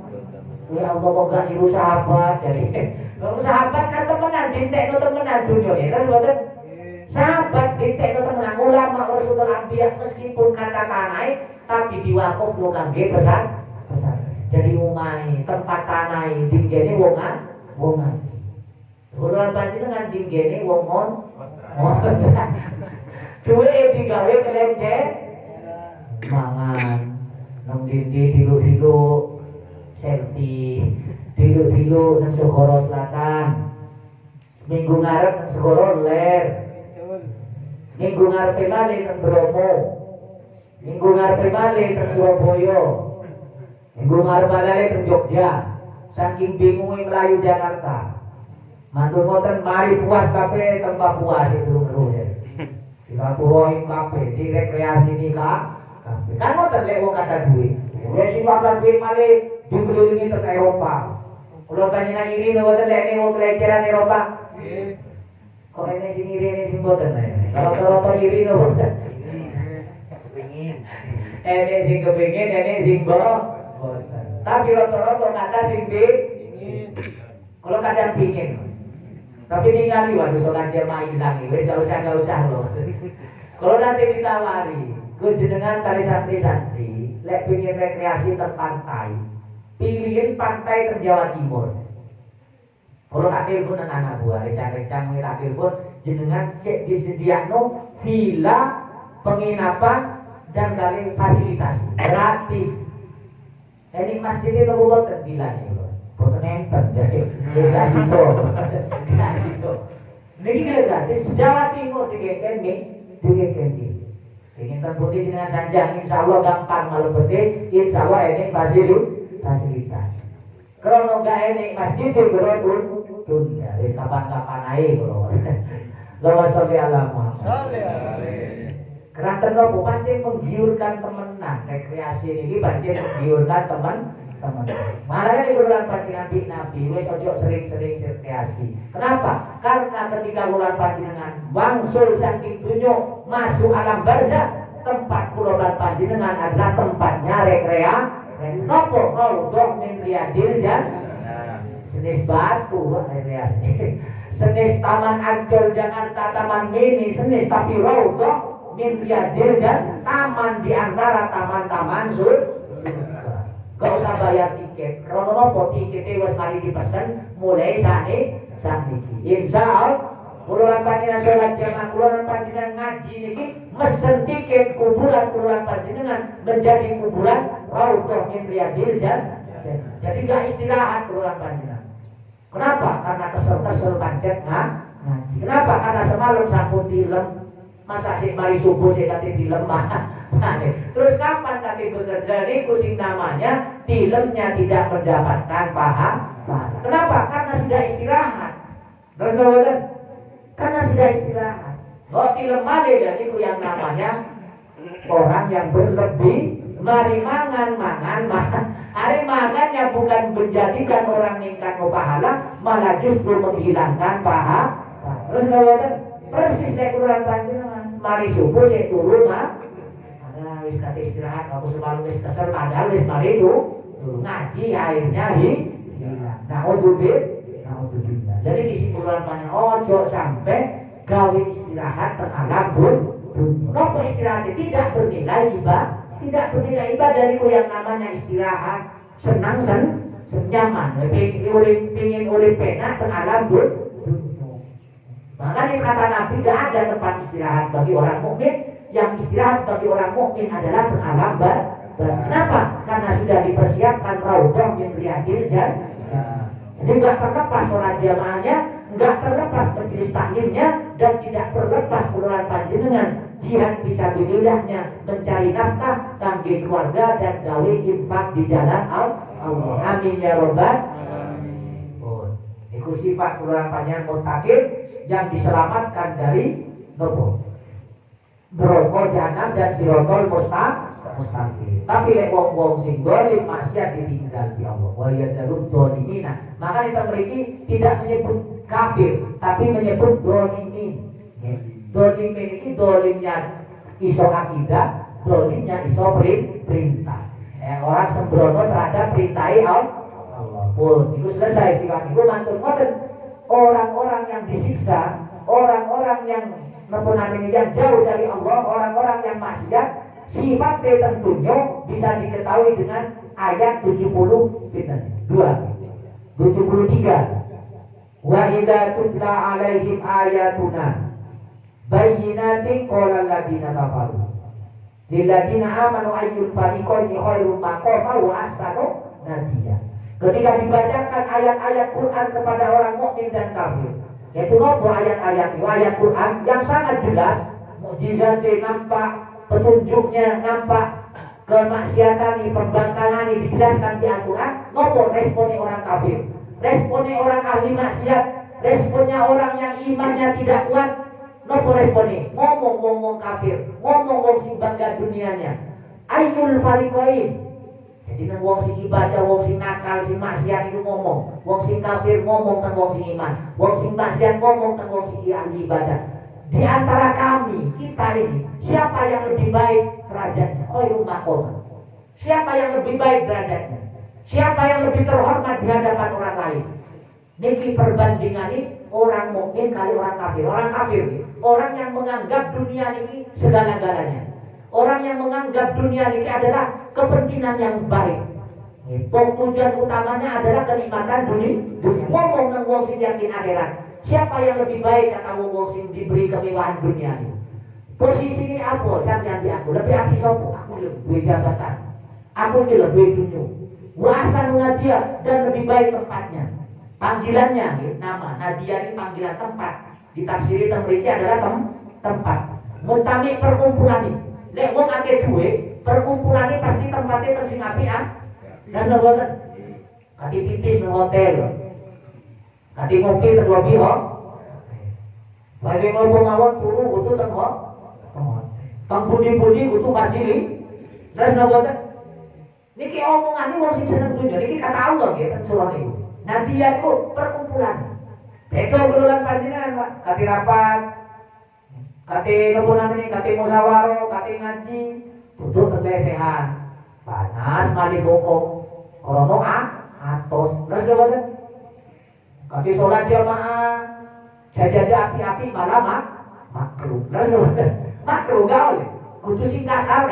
Ya Allah kok gak niru sahabat jadi. Sahabat kan temenan dintekno temenan dunia ini. Terus boten sahabat dintekno temenan ulama Rasulullah Anbiya meskipun kata tanai tapi diwakuf lo kangge pesan. Jadi umai tempat tanai dinggene wongan. Kula panjenengan dinggene wong duwe digawe kelenje mangan nang dindi dilu-dilu selfie dilu-dilu nang Segoro Selatan minggu ngarep nang Segoro Ler minggu ngarepe malih teng Bromo, minggu ngarepe malih teng Surabaya, minggu ngarepe malih teng Jogja. Saking bingungnya Melayu Jakarta. Mantul ngoten mari puas kabeh teng Papua sing durung ya. Silaturahim kabeh, direkreasi nikah kabeh. Kan ngoten lek wong kada duit. Wis sing kada duit malih dikelilingi teng Eropa. Kula panjenengan iri ngoten lek wong keleceran Eropa. Nggih. Kok ene sing iri sing boten ae. Kalau iri ngoten. Kepengin. Ene sing kepengin, ene sing boten. Tapi rata-rata kata sing pingin. Kalau kadang pingin. Tapi ningali waduh sholat jamaah hilang wis gak usah loh. Kalau nanti ditawari, ku jenengan kali santri-santri, lek pingin rekreasi teng pantai, pilihin pantai teng Jawa Timur. Kalau tak telepon anak buah, rencang-rencang tak telepon, jenengan cek disediakno villa, penginapan dan kali fasilitas gratis. Ini masjidnya nopo boten vilanya. Boten enten jadi kasih to. Niki kira gratis Jawa Timur digeken ingin terpundi dengan sanjang insyaallah gampang malu penting insyaallah ini fasilitas. Kalau enggak ini masjid di berotun tunda wis kapan-kapan ae kula. Allahumma sholli ala Muhammad. Keranten nopo pancen menggiurkan temenan rekreasi ini pancen menggiurkan teman-teman. Malah ini bulan panjenengan Nabi wis ojo sering-sering rekreasi. Kenapa? Karena ketika bulan panjenengan wangsul saking dunya masuk alam barzah, tempat bulan panjenengan adalah tempatnya rekreasi. Nopo raudhah min riyadil jannah. Senis batu rekreasi. Senis Taman Ancol Jakarta, Taman Mini, senis tapi raudhah min riyadil jannah, taman di antara taman-taman surga. Gak usah bayar tiket. Karena nopo tiketnya wis mari dipesan mulai saniki. Insyaallah kula panjenengan salat jamaah, kula panjenengan ngaji niki mesen tiket kuburan kula panjenengan menjadi kuburan raudhah min riyadil jannah. Jadi gak istirahat kula panjenengan. Kenapa? Karena kesel-kesel pancet ngaji. Kenapa? Karena semalam sampun dilem. Masa sih mari subuh saya kata dilem terus kapan kata bekerja ini kucing namanya dilemnya tidak mendapatkan pahala. Kenapa? Karena sudah istirahat. Terus kemudian karena sudah istirahat. Oh dilem malih jadi yang namanya orang yang berlebih mari mangan. Hari makannya bukan menjadikan orang meningkat pahala, malah justru menghilangkan pahala. Terus kemudian persis dari kurang panjenengan. Mari subuh saya turun ada wis kata istirahat aku semalam wis kesel padahal wis mari itu ngaji akhirnya hilang. Naudzubillah. Jadi kesimpulan panjang ojo sampai gawe istirahat teralam pun. Nopo istirahat tidak bernilai ibadah dari yang namanya istirahat senang nyaman. Pingin oleh pena teralam pun. Makanya kata Nabi tidak ada tempat istirahat bagi orang mukmin. Yang istirahat bagi orang mukmin adalah alam barzah. Kenapa? Karena sudah dipersiapkan raudhah min riyadil jannah. Jadi nggak terlepas sholat jamaahnya, nggak terlepas majelis taklimnya, dan tidak terlepas bulan panjenengan jihad fisabilillahnya mencari nafkah kangge keluarga dan gawe infak di jalan Allah. Amin ya robbal alamin. Itu sifat bulan panjenengan muttaqin yang diselamatkan dari neraka jahanam dan siratal mustaqim. Tapi lek wong-wong sing zalim maksiat ditinggal di Allah. Wa yadzalum zalimina. Maka kita mriki tidak menyebut kafir, tapi menyebut zalimin. Zalimin iki zalimnya iso akidah, zalimnya iso perintah. Orang sembrono terhadap perintah Allah. Pun itu selesai sifat itu mantul ngoten. Orang-orang yang disiksa, orang-orang yang yang jauh dari Allah, orang-orang yang maksiat, sifatnya tentunya bisa diketahui dengan ayat 73. Wa idza tutla alaihim ayatuna bayyinatin qala alladziina kafaru lil ladziina aamanu ayyul fariqaini khairum maqama wa ahsanu nadiya. Ketika dibacakan ayat-ayat Quran kepada orang mukmin dan kafir, yaitu ayat-ayat Quran yang sangat jelas, mukjizatnya nampak, petunjuknya nampak, kemaksiatan ini, perbangkangan ini dijelaskan di Al-Quran. Ngopo responnya orang kafir, responnya orang ahli maksiat, responnya orang yang imannya tidak kuat. Ngopo responnya? Ngomong kafir, ngomong sing bangga dunianya. Ayyul fariqain. Jadi nang wong sing ibadah, wong sing nakal, sing maksiat itu ngomong. Wong sing kafir ngomong tentang wong sing iman. Wong sing maksiat ngomong tentang wong sing ahli ibadah. Di antara kami, kita ini, siapa yang lebih baik derajatnya? Khairul maqam. Siapa yang lebih baik derajatnya? Siapa yang lebih terhormat di hadapan orang lain? Niki perbandingan ini orang mukmin kali orang kafir. Orang kafir, orang yang menganggap dunia ini segala-galanya. Orang yang menganggap dunia ini adalah kepentingan yang baik. Tujuan utamanya adalah kenikmatan dunia. Ngomong nang wong sing yakin akhirat. Siapa yang lebih baik kata wong sing diberi kemewahan dunia ini? Posisi ini apa? Sampeyan di aku lebih api sopo? Aku lebih jabatan. Aku ini lebih dunia. Wa'asan Nadia dan lebih baik tempatnya. Panggilannya nama Nadia ini panggilan tempat. Ditafsiri tempat adalah tempat. Mutami perkumpulan ini. Lek wong akeh duwe, perkumpulan ini pasti tempatnya teng sing apian. Dan boten. Kati pipis nang hotel. Kati ngopi teng lobi ho. Bagi ngopo mawon turu kudu teng ho. Teng budi-budi kudu masili. Dan boten. Niki omongane wong sing seneng dunya niki kata Allah nggih teng surah niku. Nanti itu perkumpulan. Beda kelulan panjenengan Pak, kati rapat. Kati nopo namanya, kati musyawarah, kati ngaji, duduk tetelesehan. Panas mali bokong. Orono atos. Terus kemudian kati sholat jamaah, jajan api-api malah makruh. Terus kemudian makruh gaul. Kudu sing kasar,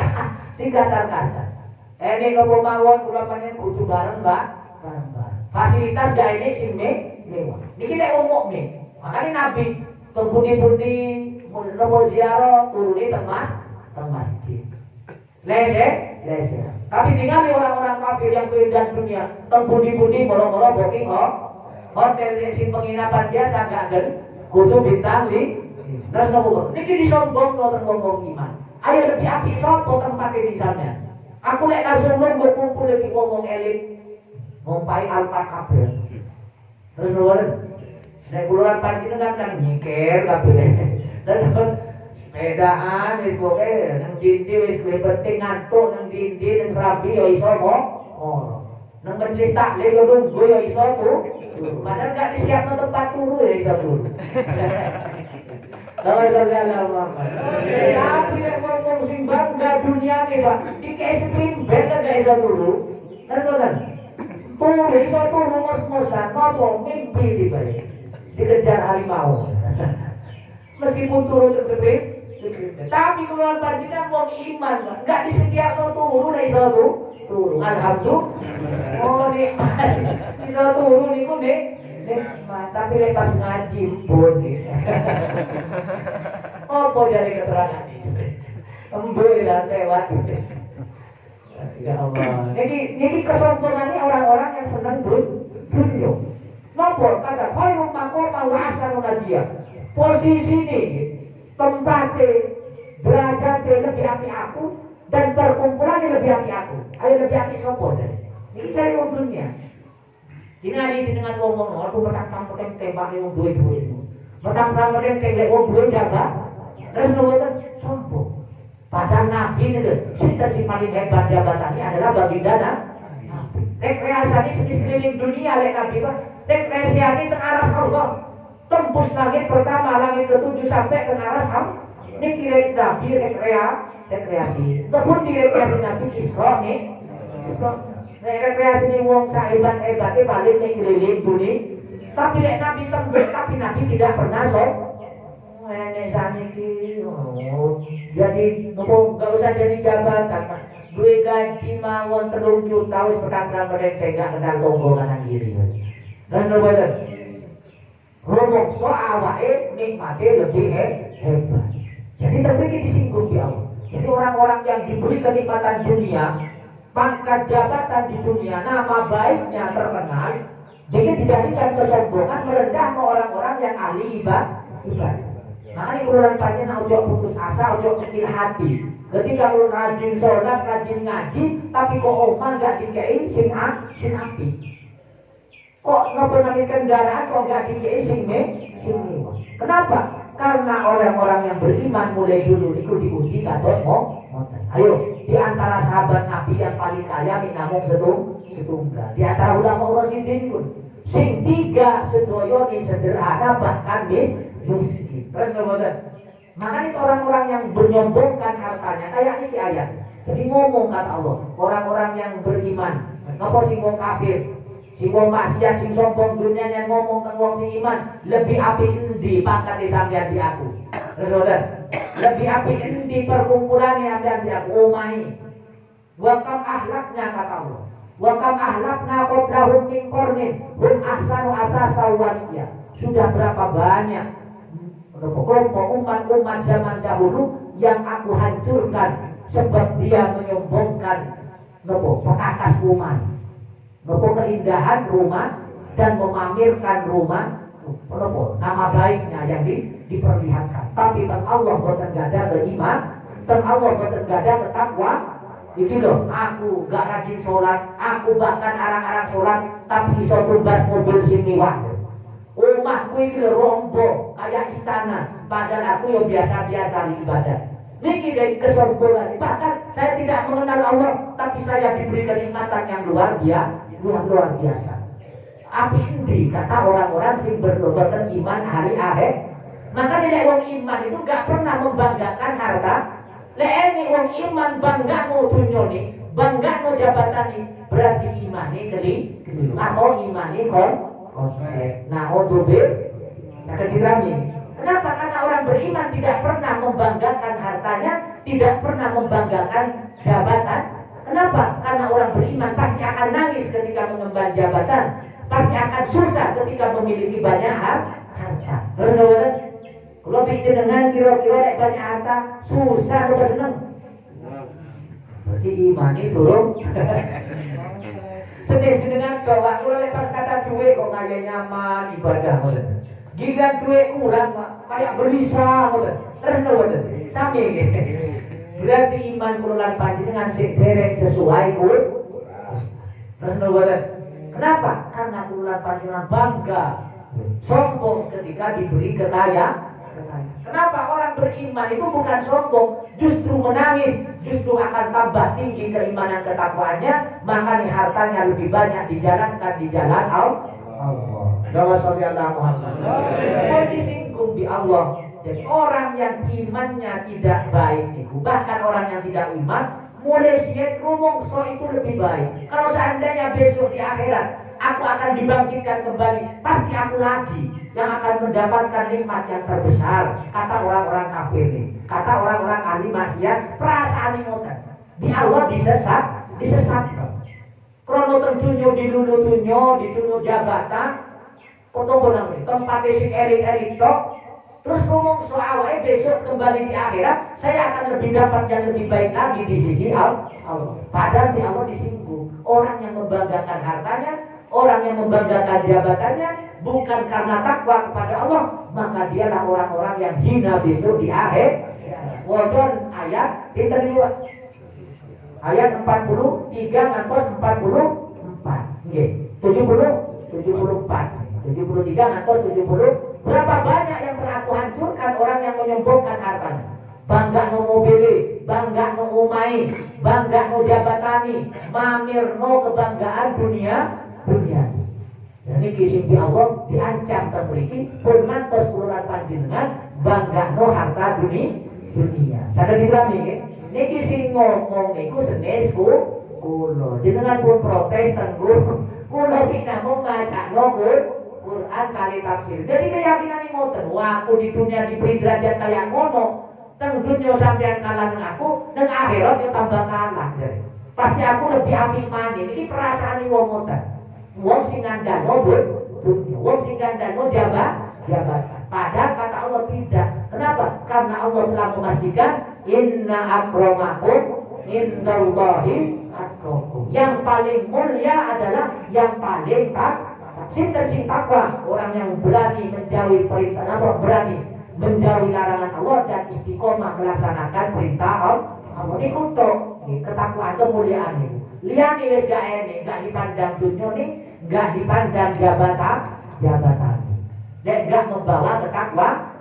sing kasar-kasar. Ini nopo mawon kula panjenengan kudu bareng, Mbak. Fasilitas gak ini sing mewah. Niki nek umum nih. Makanya Nabi tembudi-budi mau ziarah turuni teng masjid. Lese. Tapi tinggal orang-orang kafir yang keindahan dunia, tembudi-budi moro-moro booking hotel sing penginapan biasa gak gen kudu bintang terus nopo. Niki disombong teng wong iman. Ayo lebih apik sapa tempatnya misalnya. Aku lek langsung nunggu kumpul lagi ngomong elit. Ngompai alpa kabeh. Terus nuwun. Nek kula panjenengan kan nyikir kabeh. Dan sepedaan wis pokoke nang dindi wis penting ngantuk nang dindi nang serabi ya iso kok. Oh. Nang majelis taklim yo nunggu ya iso tuh. Padahal gak disiapno tempat turu ya iso turu. Tapi nek ngomong sing bangga dunia iki Pak, dikasih bed gak iso turu. Kan turu iso turu ngos-ngosan, ngopo mimpi dibalik. Dikejar harimau. Meskipun turu tersebut, tapi kalau panjenengan wong iman, enggak disediakan turu nek iso turu. Alhamdulillah. Oh nikmat. Iso turu niku nikmat, tapi nek pas ngaji pun. Apa jare keterangan iki? Embe lan lewat. Ya Allah. Niki kesombongannya orang-orang yang senang dunia. Napa kata khairul maqam wa ahsanu nadia. Posisi ini tempatnya derajatnya lebih api aku dan perkumpulannya lebih api aku. Ayo lebih api sapa tadi? Niki cari wong dunia. Dinali dengan ngomong aku petang-petang tembak wong duwe-duwe. Petang-petang tembak wong duwe jaga. Terus nuwun sombong. Padahal Nabi itu sinten sing paling hebat jabatannya adalah baginda Nabi. Rekreasi ini sekeliling dunia lek Nabi Pak. Rekreasi ini teng aras Allah. Tembus langit pertama, langit ketujuh sampai ke aras Allah. Ini kira Nabi rekreasi. Ataupun di rekreasi Nabi Isra nih. Rekreasi ini wong sahebat-hebatnya paling ning keliling dunia. Tapi lek Nabi tembus, tapi Nabi tidak pernah jadi nggak usah jadi jabatan, duit gaji mawon 3 juta wis petang-petang mereka gak kenal tonggo kanan kiri. Dan bener, ngomong soal wae nikmatnya lebih hebat. Jadi terpikir disinggung di Allah. Jadi orang-orang yang diberi kenikmatan dunia, pangkat jabatan di dunia, nama baiknya terkenal, jadi dijadikan kesombongan merendah orang-orang yang ahli ibadah. Makanya urulan panjenengan ojo putus asa, ojo kecil hati. Ketika lu rajin sholat, rajin ngaji, tapi kok omah gak dikei sing api. Kok napa kendaraan kok gak dikei sing mewah. Kenapa? Karena orang-orang yang beriman mulai dulu itu diuji kados ngoten. Ayo, di antara sahabat Nabi yang paling kaya namung setunggal. Di antara ulama rasyidin pun sing tiga sedoyo ni sederhana bahkan miskin. Terus kemudian makanya orang-orang yang menyombongkan hartanya kayak ini ayat. Jadi ngomong kata Allah, orang-orang yang beriman, ngapa sing wong kafir, sing wong maksiat, sing sombong dunianya ngomong teng wong sing iman, lebih apik endi pangkat sampeyan di aku. Terus kemudian lebih apik endi perkumpulane sampeyan di aku omahi. Wa kam ahlaknya kata Allah. Wa kam ahlakna qablahum min qarnin hum ahsanu asasa wa niyya. Sudah berapa banyak kelompok umat-umat zaman dahulu yang aku hancurkan sebab dia menyombongkan perkakas rumah, keindahan rumah dan memamerkan rumah, nama baiknya yang diperlihatkan. Tapi tentang Allah boten gada beriman, tentang Allah boten gada ketakwa. Itu loh, aku gak rajin sholat, aku bahkan arang-arang sholat, tapi iso tumbas mobil sini wah. Rumahku ini rombong kayak istana, padahal aku yang biasa-biasa ibadah. Niki dari kesombongan. Bahkan saya tidak mengenal Allah, tapi saya diberi kenikmatan yang luar biasa. Api ini kata orang-orang sing bertobat iman hari akhir. Maka nilai wong iman itu gak pernah membanggakan harta. Lek wong iman bangga mau dunia nih, bangga mau jabatan nih, berarti iman nih keliru. Atau iman nih nah, akan dirami. Kenapa? Karena orang beriman tidak pernah membanggakan hartanya, tidak pernah membanggakan jabatan. Kenapa? Karena orang beriman pasti akan nangis ketika mengemban jabatan, pasti akan susah ketika memiliki banyak harta. Kalau bicara dengan kira-kira banyak harta, susah lo seneng. Berarti iman itu turun. Sedih dengan bahwa kalau lepas kata duit kok kayak nyaman ibadah ngoten. Gila duit kurang kayak gelisah ngoten. Terus ngoten. Sami gitu. Berarti iman kulolan panjenengan sing dereng sesuai kul. Terus ngoten. Kenapa? Karena kulolan panjenengan bangga, sombong ketika diberi kekayaan. Kenapa orang beriman itu bukan sombong, justru menangis, justru akan tambah tinggi keimanan ketakwaannya, makanya hartanya lebih banyak dijalankan di jalan Allah. Mau disinggung di Allah. Jadi orang yang imannya tidak baik itu, bahkan orang yang tidak iman, mulai siap rumongso itu lebih baik. Kalau seandainya besok di akhirat aku akan dibangkitkan kembali, pasti aku lagi yang akan mendapatkan nikmat yang terbesar. Kata orang-orang kafir ini, kata orang-orang ahli maksiat, perasaan ngoten. Di Allah disesatkan. Krono tentunya dilulu-tunyo, ditunu jabatan, tempat sing elit-elit tok. Terus ngomong soalnya besok kembali di akhirat, saya akan lebih dapat yang lebih baik lagi di sisi Allah. Padahal di Allah disinggung. Orang yang membanggakan hartanya, orang yang membanggakan jabatannya, bukan karena takwa kepada Allah, maka dialah orang-orang yang hina besok di akhir. Wadon ayat diterima. Ayat 43 ngantos 44. Nggih, 74. 73 ngantos 70. Berapa banyak yang telah aku hancurkan orang yang menyombongkan hartanya. Bangga no mobil, bangga no umai, bangga no jabatani, mamir no kebanggaan dunia. Dan ini kisah Allah diancam termiliki pun mantos kuluran panjenengan bangga no harta dunia. Sadar dirami ya. Ini kisah ngomong niku senes kulo. Jenengan pun protes tenggu kulo kita mau baca no Quran kali tafsir. Jadi keyakinan ini ngoten. Wah, aku di dunia diberi derajat kayak ngono. Teng dunia sampean kalah dengan aku, nang akhirat yo tambah kalah. Jadi pasti aku lebih apik mani. Ini perasaan wong ngoten. Wong sing ngandano dunia, wong sing ngandano jabatan. Padahal kata Allah tidak. Kenapa? Karena Allah telah memastikan inna akramakum indallahi atqakum. Yang paling mulia adalah yang paling takwa. Sinten sing takwa, orang yang berani menjauhi perintah Allah, berani menjauhi larangan Allah dan istiqomah melaksanakan perintah Allah. Ini kutuk, ketakwaan kemuliaan ini. Lihat nih wis gak enek, gak dipandang dunia nih, gak dipandang jabatan. Dan gak membawa ketakwaan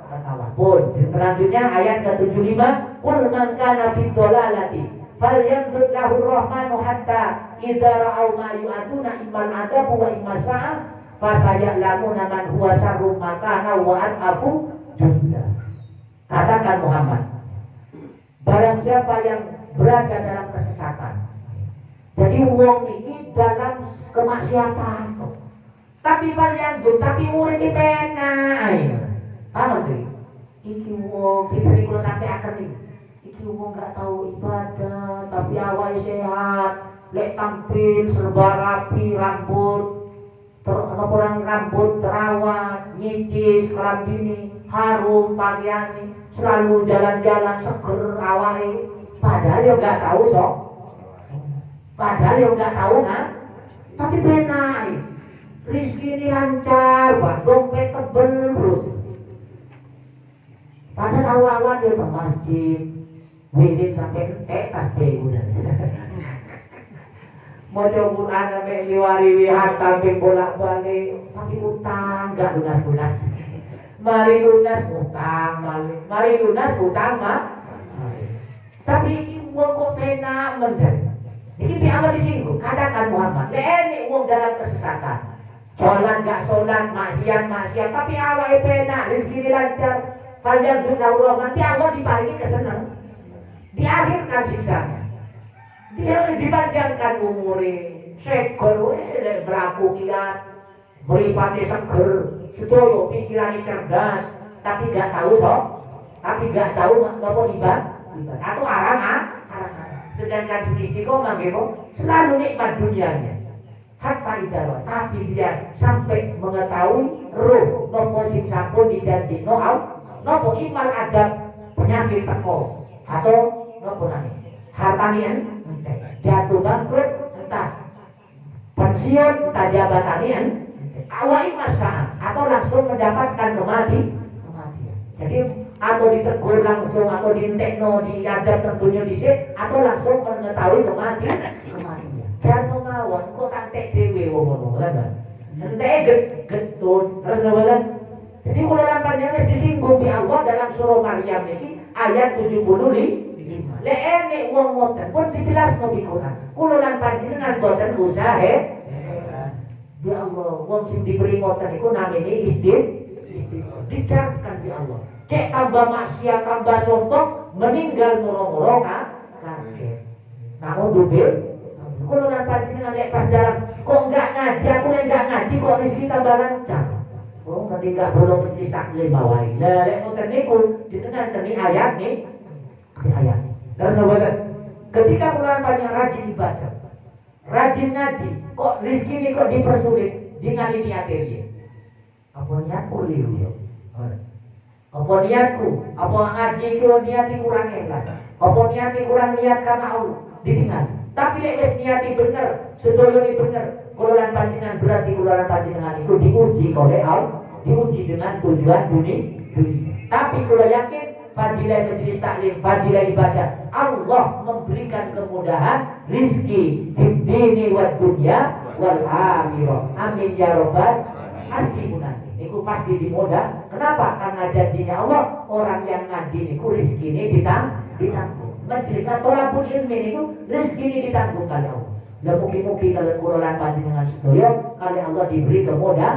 pun. Selanjutnya ayat ke-75, qul man kana fi dhalalati falyamdud lahu rahmanu hatta idza ra'aw ma yu'aduna immal adabu wa imma sa'a fasaya'lamuna man huwa syarrum makana wa adabu junda. Katakan Muhammad, barang siapa yang berada dalam kesesatan, jadi wong ini dalam kemaksiatan, tapi tapi urip iki penak. Paham tuh? Iki wong sing kula sampe akan iki wong gak tahu ibadah, tapi awake sehat, lek tampil serba rapi, rambut rambut terawat, nyicis, kelambini, harum pakaiane, selalu jalan-jalan seger awake. Padahal yo gak tahu sok. Padahal yo gak tahu kan? Tapi benar. Rizki ini lancar, dompet tebel terus. Padahal awal-awal dia ke masjid, wirid sampai tasbih udah. Mau coba Quran sampai liwari harta sampai bolak-balik, tapi utang gak lunas-lunas. Mari lunas utang, mari lunas utang mah. Tapi ini uang kok penak menjadi. Ini biar disinggung. Katakan Muhammad, ini uang dalam kesesatan. Sholat gak sholat, maksiat, tapi awal penak, rezeki lancar. Kalian juga rahmat, Allah diparingi kesenang, diakhirkan siksanya, dia dipanjangkan umurnya, seger, berlaku kiat, meripati seger, sedoyo pikirannya cerdas, tapi gak tahu apa ibadah, atau arang. Sedangkan si istiqomah selalu nikmat dunianya. Hatta idawa, tapi dia sampai mengetahui roh nopo sing sampun dijanji nopo iman adab penyakit teko atau nopo nami hartanian jatuh bangkrut entah pensiun entah jabatanian awal masa atau langsung mendapatkan kematian. Jadi atau ditegur langsung atau dientekno diadab tentunya disik atau langsung mengetahui kematian. Jangan mawon kok tantek dhewe ngono kan. Entek getun terus nopo kan. Jadi kalau lampanya wis disinggung di Allah dalam surah Maryam ini ayat 75. Lek enek wong ngoten pun dijelasno di Quran. Kula lan panjenengan boten usah di Allah wong sing diberi ngoten iku namine dicatatkan di Allah. Cek tambah maksiat tambah sombong meninggal moro-moro kaget. Namun dubil kula lan panjenengan lek pas jalan kok enggak ngaji aku lek enggak ngaji kok rezeki tambah lancar. Oh, nanti enggak perlu menjadi taklim bawai. Lah, lek ngoten niku jenengan kene ayat nih. Ayat. Terus nopo ketika bulan panjang rajin ibadah, rajin ngaji, kok rezeki ini kok dipersulit dengan niat dia. Apa niatku liru ya? Apa niatku? Apa ngaji ku niat kurang ikhlas? Apa niat kurang niat karena Allah? Ditinggal. Tapi lek wis niati bener, sedaya ini bener. Kulalan panjenengan berarti kulalan panjenengan itu diuji oleh Allah, diuji dengan tujuan dunia. Tapi kula yakin fadilah majelis taklim, fadilah ibadah, Allah memberikan kemudahan rizki fid-dini wad dunya wal akhirah. Amin ya rabbal alamin. Niku pasti dimudah. Kenapa? Karena janjinya Allah, orang yang ngaji niku rizki ini ditanggung. Majelis tolabul ilmi niku rizki ini ditanggung oleh Allah. Dan mungkin-mungkin kalau kulolan panjenengan sedoyo kali Allah diberi kemudahan.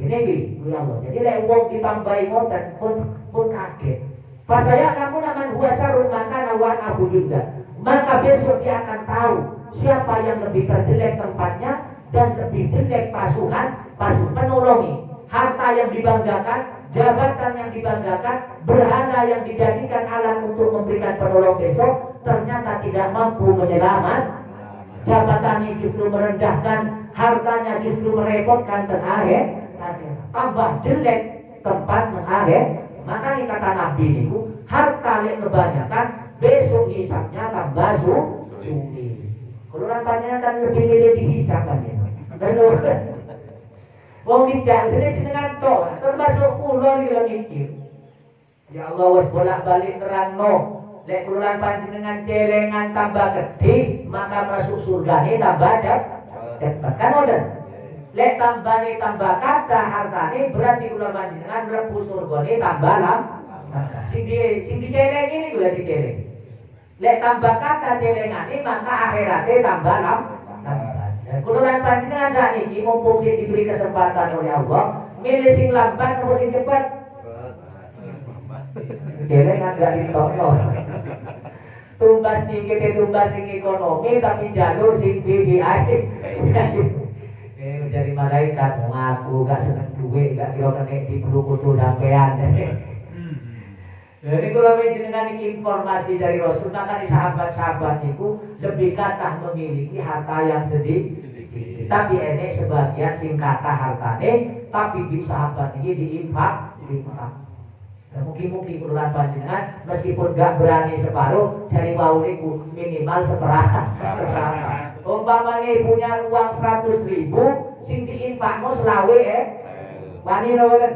Ini ya Allah. Jadi lek wong ditambahi ngoten pun kaget. Fasaya kamu naman huwa syarrun makana wa abu junda. Maka besok dia akan tahu siapa yang lebih terjelek tempatnya dan lebih jelek pasukan penolongi. Harta yang dibanggakan, jabatan yang dibanggakan, berhala yang dijadikan alat untuk memberikan penolong besok ternyata tidak mampu menyelamatkan. Jabatannya justru merendahkan, hartanya justru merepotkan terakhir. Tambah jelek tempat terakhir. Makanya kata Nabi itu harta yang kebanyakan besok hisapnya tambah sulit. Kalau nampaknya kan lebih milih dihisap kan ya. Wong dijak sini jenengan tok termasuk kula iki mikir. Ya Allah wis bolak-balik nerangno. Lek kula panjenengan celengan tambah gede, maka masuk surgane tambah cepat. Kan ngoten. Lek tambane tambah kata hartane berarti kula panjenengan mlebu surgane tambah sing dicelengi niku lek diceleng. Lek tambah kata celengane maka akhirate tambah kula lan panjenengan sakniki mumpung sing diberi kesempatan oleh Allah, milih sing lambat atau sing cepat. Celengan gak ditokno. Tumbas dikit tumbas sing ekonomi tapi jalur sing VVIP. Menjadi malaikat ngaku gak seneng duit, gak kira kena diburu kudu sampean. Jadi kalau menjenengan informasi dari Rasul, maka sahabat-sahabat itu lebih kata memiliki harta yang sedikit. Tapi ini sebagian sing kata hartane, tapi di sahabat ini diinfak. Nah, mungkin urulan panjenengan meskipun gak berani separuh, jadi wauliku minimal seperempat. Umpamanya punya uang 100.000, sing diinfakmu selawe wani rawan.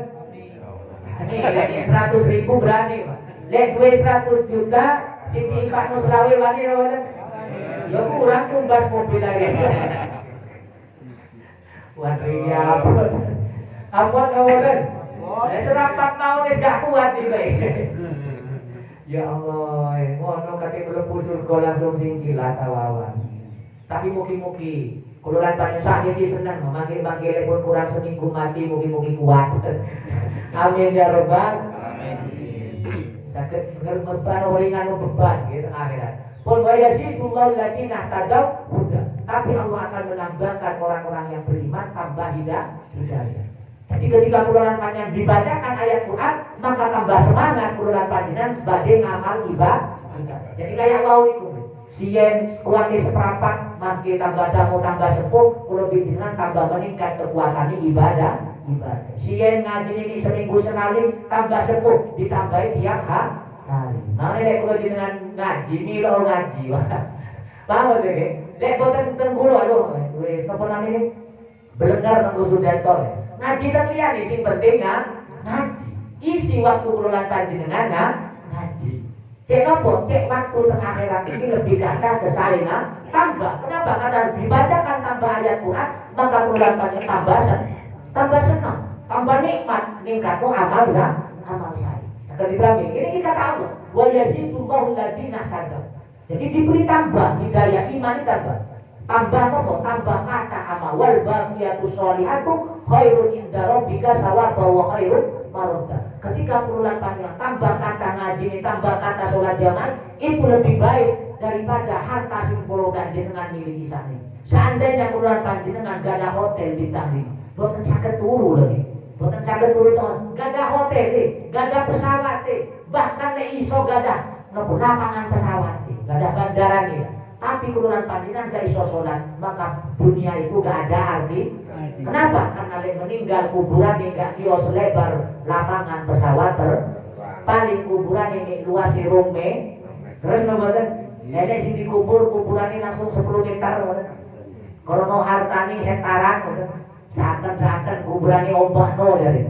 Ini 100.000 berani, Pak. Lek duwe 100 juta, sing diinfakmu selawe wani rawan. Ya kurang tumbas mobil lagi. Waduh ya apa kawan? Serapat mau nih gak kuat nih. Ya Allah, ngono kate mlebu surga langsung singkilah tawawan. Tapi mugi-mugi kula lan panjenengan iki seneng manggil-manggil pun kurang seminggu mati mugi-mugi kuat. Amin ya rabbal alamin. Sakit beban ringan beban gitu akhirat. Pun wayasitullahu alladziina tadaw huda. Tapi Allah akan menambahkan orang-orang yang beriman tambah hidayah. Jadi ketika kula panjenengan dibacakan ayat Quran, maka tambah semangat kula panjenengan badhe ngamal ibadah. Jadi kayak wau niku. Sien kuatnya seperempat, makin tambah damu tambah sepuh, kula panjenengan tambah meningkat kekuatan ibadah. Sien ngaji ini seminggu sekali, tambah sepuh, ditambahi tiap hari. Nah, lek kula panjenengan ngaji milo ngaji. Paham nggih? Lek boten teng kula lho, wis napa namine? Belengar teng Sudanto. Ngaji tak liyane sing penting ngaji. Isi waktu kula panjenengan ngaji. Cek nopo? Cek waktu teng akhirat ini lebih kata kesalina tambah. Kenapa? Karena dibacakan tambah ayat Quran, maka kula panjenengan tambah senang, tambah nikmat, ningkatmu amal saya. Akan dibilang ini kata Allah. Wa yazidullahu alladziina taqaw. Jadi diberi tambah hidayah iman tambah. Tambah apa? Tambah kata amal wal baqiyatus sholihatu khairun inda rabbika sawaban wa khairun maradda. Ketika purulan panjang tambah kata ngaji ini, tambah kata sholat jamaah, itu lebih baik daripada harta sing kula panjenengan miliki sane. Seandainya purulan panjenengan gak ada hotel di Tanjung, boten saged turu lagi. Boten saged turu to, gak ada hotel, gak ada pesawat, bahkan lek iso gak ada lapangan pesawat, gak ada bandara nih. Tapi keluaran panjenengan gak iso sholat, maka dunia itu gak ada arti. Kenapa? Karena lek meninggal kuburan ini gak kira selebar lapangan pesawat paling kuburan ini luas rome. Terus noboten, nenek sing dikubur kuburan ini langsung 10 hektar. Kalau mau hartani hektaran, seakan-seakan kuburan ini ombak no dari.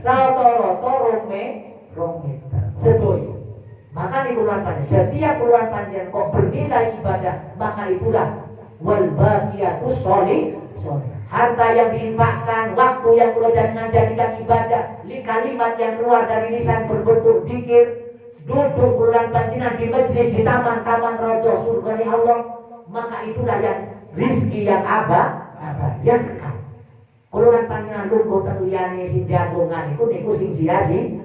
Rata-rata rome sedoyo. Maka di bulan panjang, setiap bulan panjang kok bernilai ibadah, maka itulah wal baqiyatus sholih. Harta yang diinfakkan, waktu yang kula jadikan ibadah, kalimat yang keluar dari lisan berbentuk zikir, duduk bulan panjenengan di majlis di taman-taman raja surga Allah, maka itulah yang rizki yang abadi yang kekal. Kula panjenengan lungguh teng liyane sing jagongan niku sing sia-sia.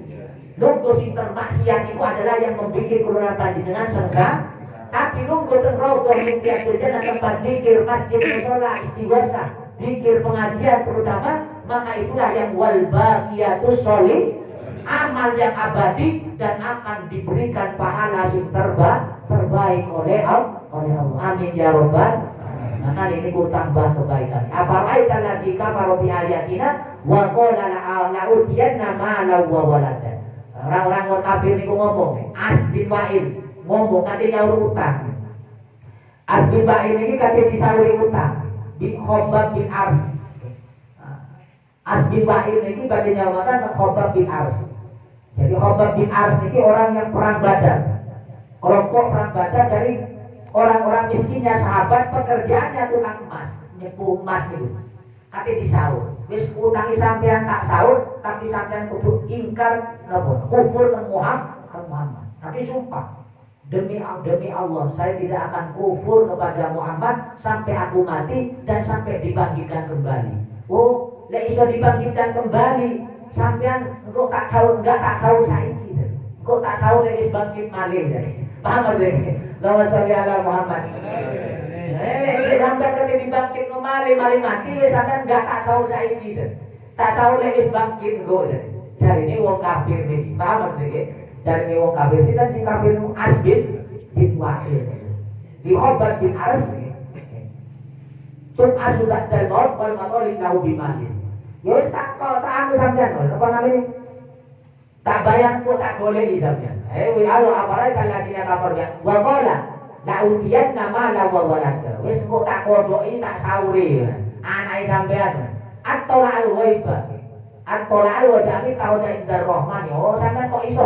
Nunggu sing termaksiat itu adalah yang membuat kuluran panjenengan sengsara. Tapi nunggu teng raudhah mimpiat jalan tempat zikir, masjid, mushola, istighosah, zikir pengajian terutama, maka itulah yang wal baqiyatus sholih, amal yang abadi dan akan diberikan pahala sing terbaik oleh Allah. Amin ya rabbal. Maka ini ku tambah kebaikan. Afara'aita allazi kafara bi ayatina wa qala la'utiyanna ma'lan wa waladan. Orang-orang kafir niku ngomong, As bin Wa'il ngomong katanya utang. As bin Wa'il ini katanya disawi utang. Bin Khobab bin Ars. Asbin Wa'il niki badhe nyawakan Khobab bin Ars. Jadi Khobab bin Ars niki orang yang perang Badar. Kelompok perang Badar dari orang-orang miskinnya sahabat, pekerjaannya tukang emas, nyepu emas gitu. Kate disaur. Wis utangi sampean tak saur, tapi sampean kudu ingkar napa? Kufur nang Muhammad. Tapi sumpah demi Allah saya tidak akan kufur kepada Muhammad sampai aku mati dan sampai dibangkitkan kembali. Oh, lek iso dibangkitkan kembali, sampean engko tak saur saiki. Engko tak saur lek wis bangkit malih. Paham lagi? Allahumma sholli ala Muhammad. Sampai ketika dibangkit malih mati, wis sampean enggak tak saur saiki. Tak saur lek wis bangkit engko. Jare ini wong kafir niki. Paham lagi? Jare ini wong kafir sih kan si kafir Asbin bin Wa'il. Di Khobab bin Ars. Tum asudat dal maut wal maqali lahu bimalin. Ya wis tak anu sampean apa namanya? Tak bayang kok tak goleki sampean. Wi Allah apalagi kalau dia kafir ya. Wa qala la utiyan nama la wa walada. Wis kok tak kodoki tak sauri. Anake sampean. Atau la al-ghaiba. Atau la al-wadami tauda indar rahman. Oh sampean kok iso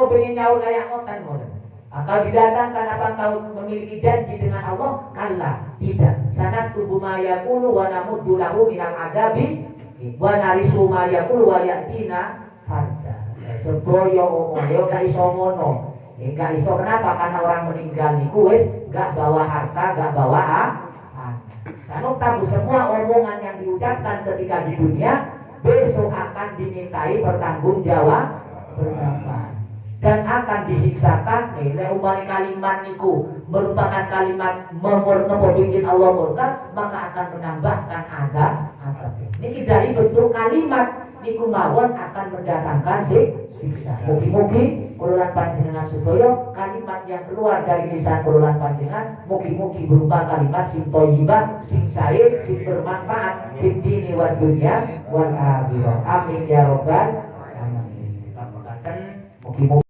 pengen nyaur kayak ngoten ngoten. Kalau didatangkan apa kau memiliki janji dengan Allah? Kalla, tidak. Sanat tubuh mayakulu wa namuddu lahu minal adabi wa narisu mayakulu wa yatina farda. Sedaya omongan gak iso ngono. Gak iso kenapa? Karena orang meninggal niku wis gak bawa harta, gak bawa sanuk tabu semua omongan yang diucapkan ketika di dunia besok akan dimintai pertanggungjawaban dan akan disiksakan. Nek umpamane kalimat niku merupakan kalimat bikin Allah murka, maka akan menambahkan azab. Niki dari bentuk kalimat niku mawon akan mendatangkan siksa. Mugi-mugi kula panjenengan sedaya kalimat yang keluar dari lisan kula panjenengan mugi-mugi berupa kalimat sing thayyibah, sing sae, sing bermanfaat fid dini wad dunya wal akhirah. Amin ya rabbal alamin. Mugi-mugi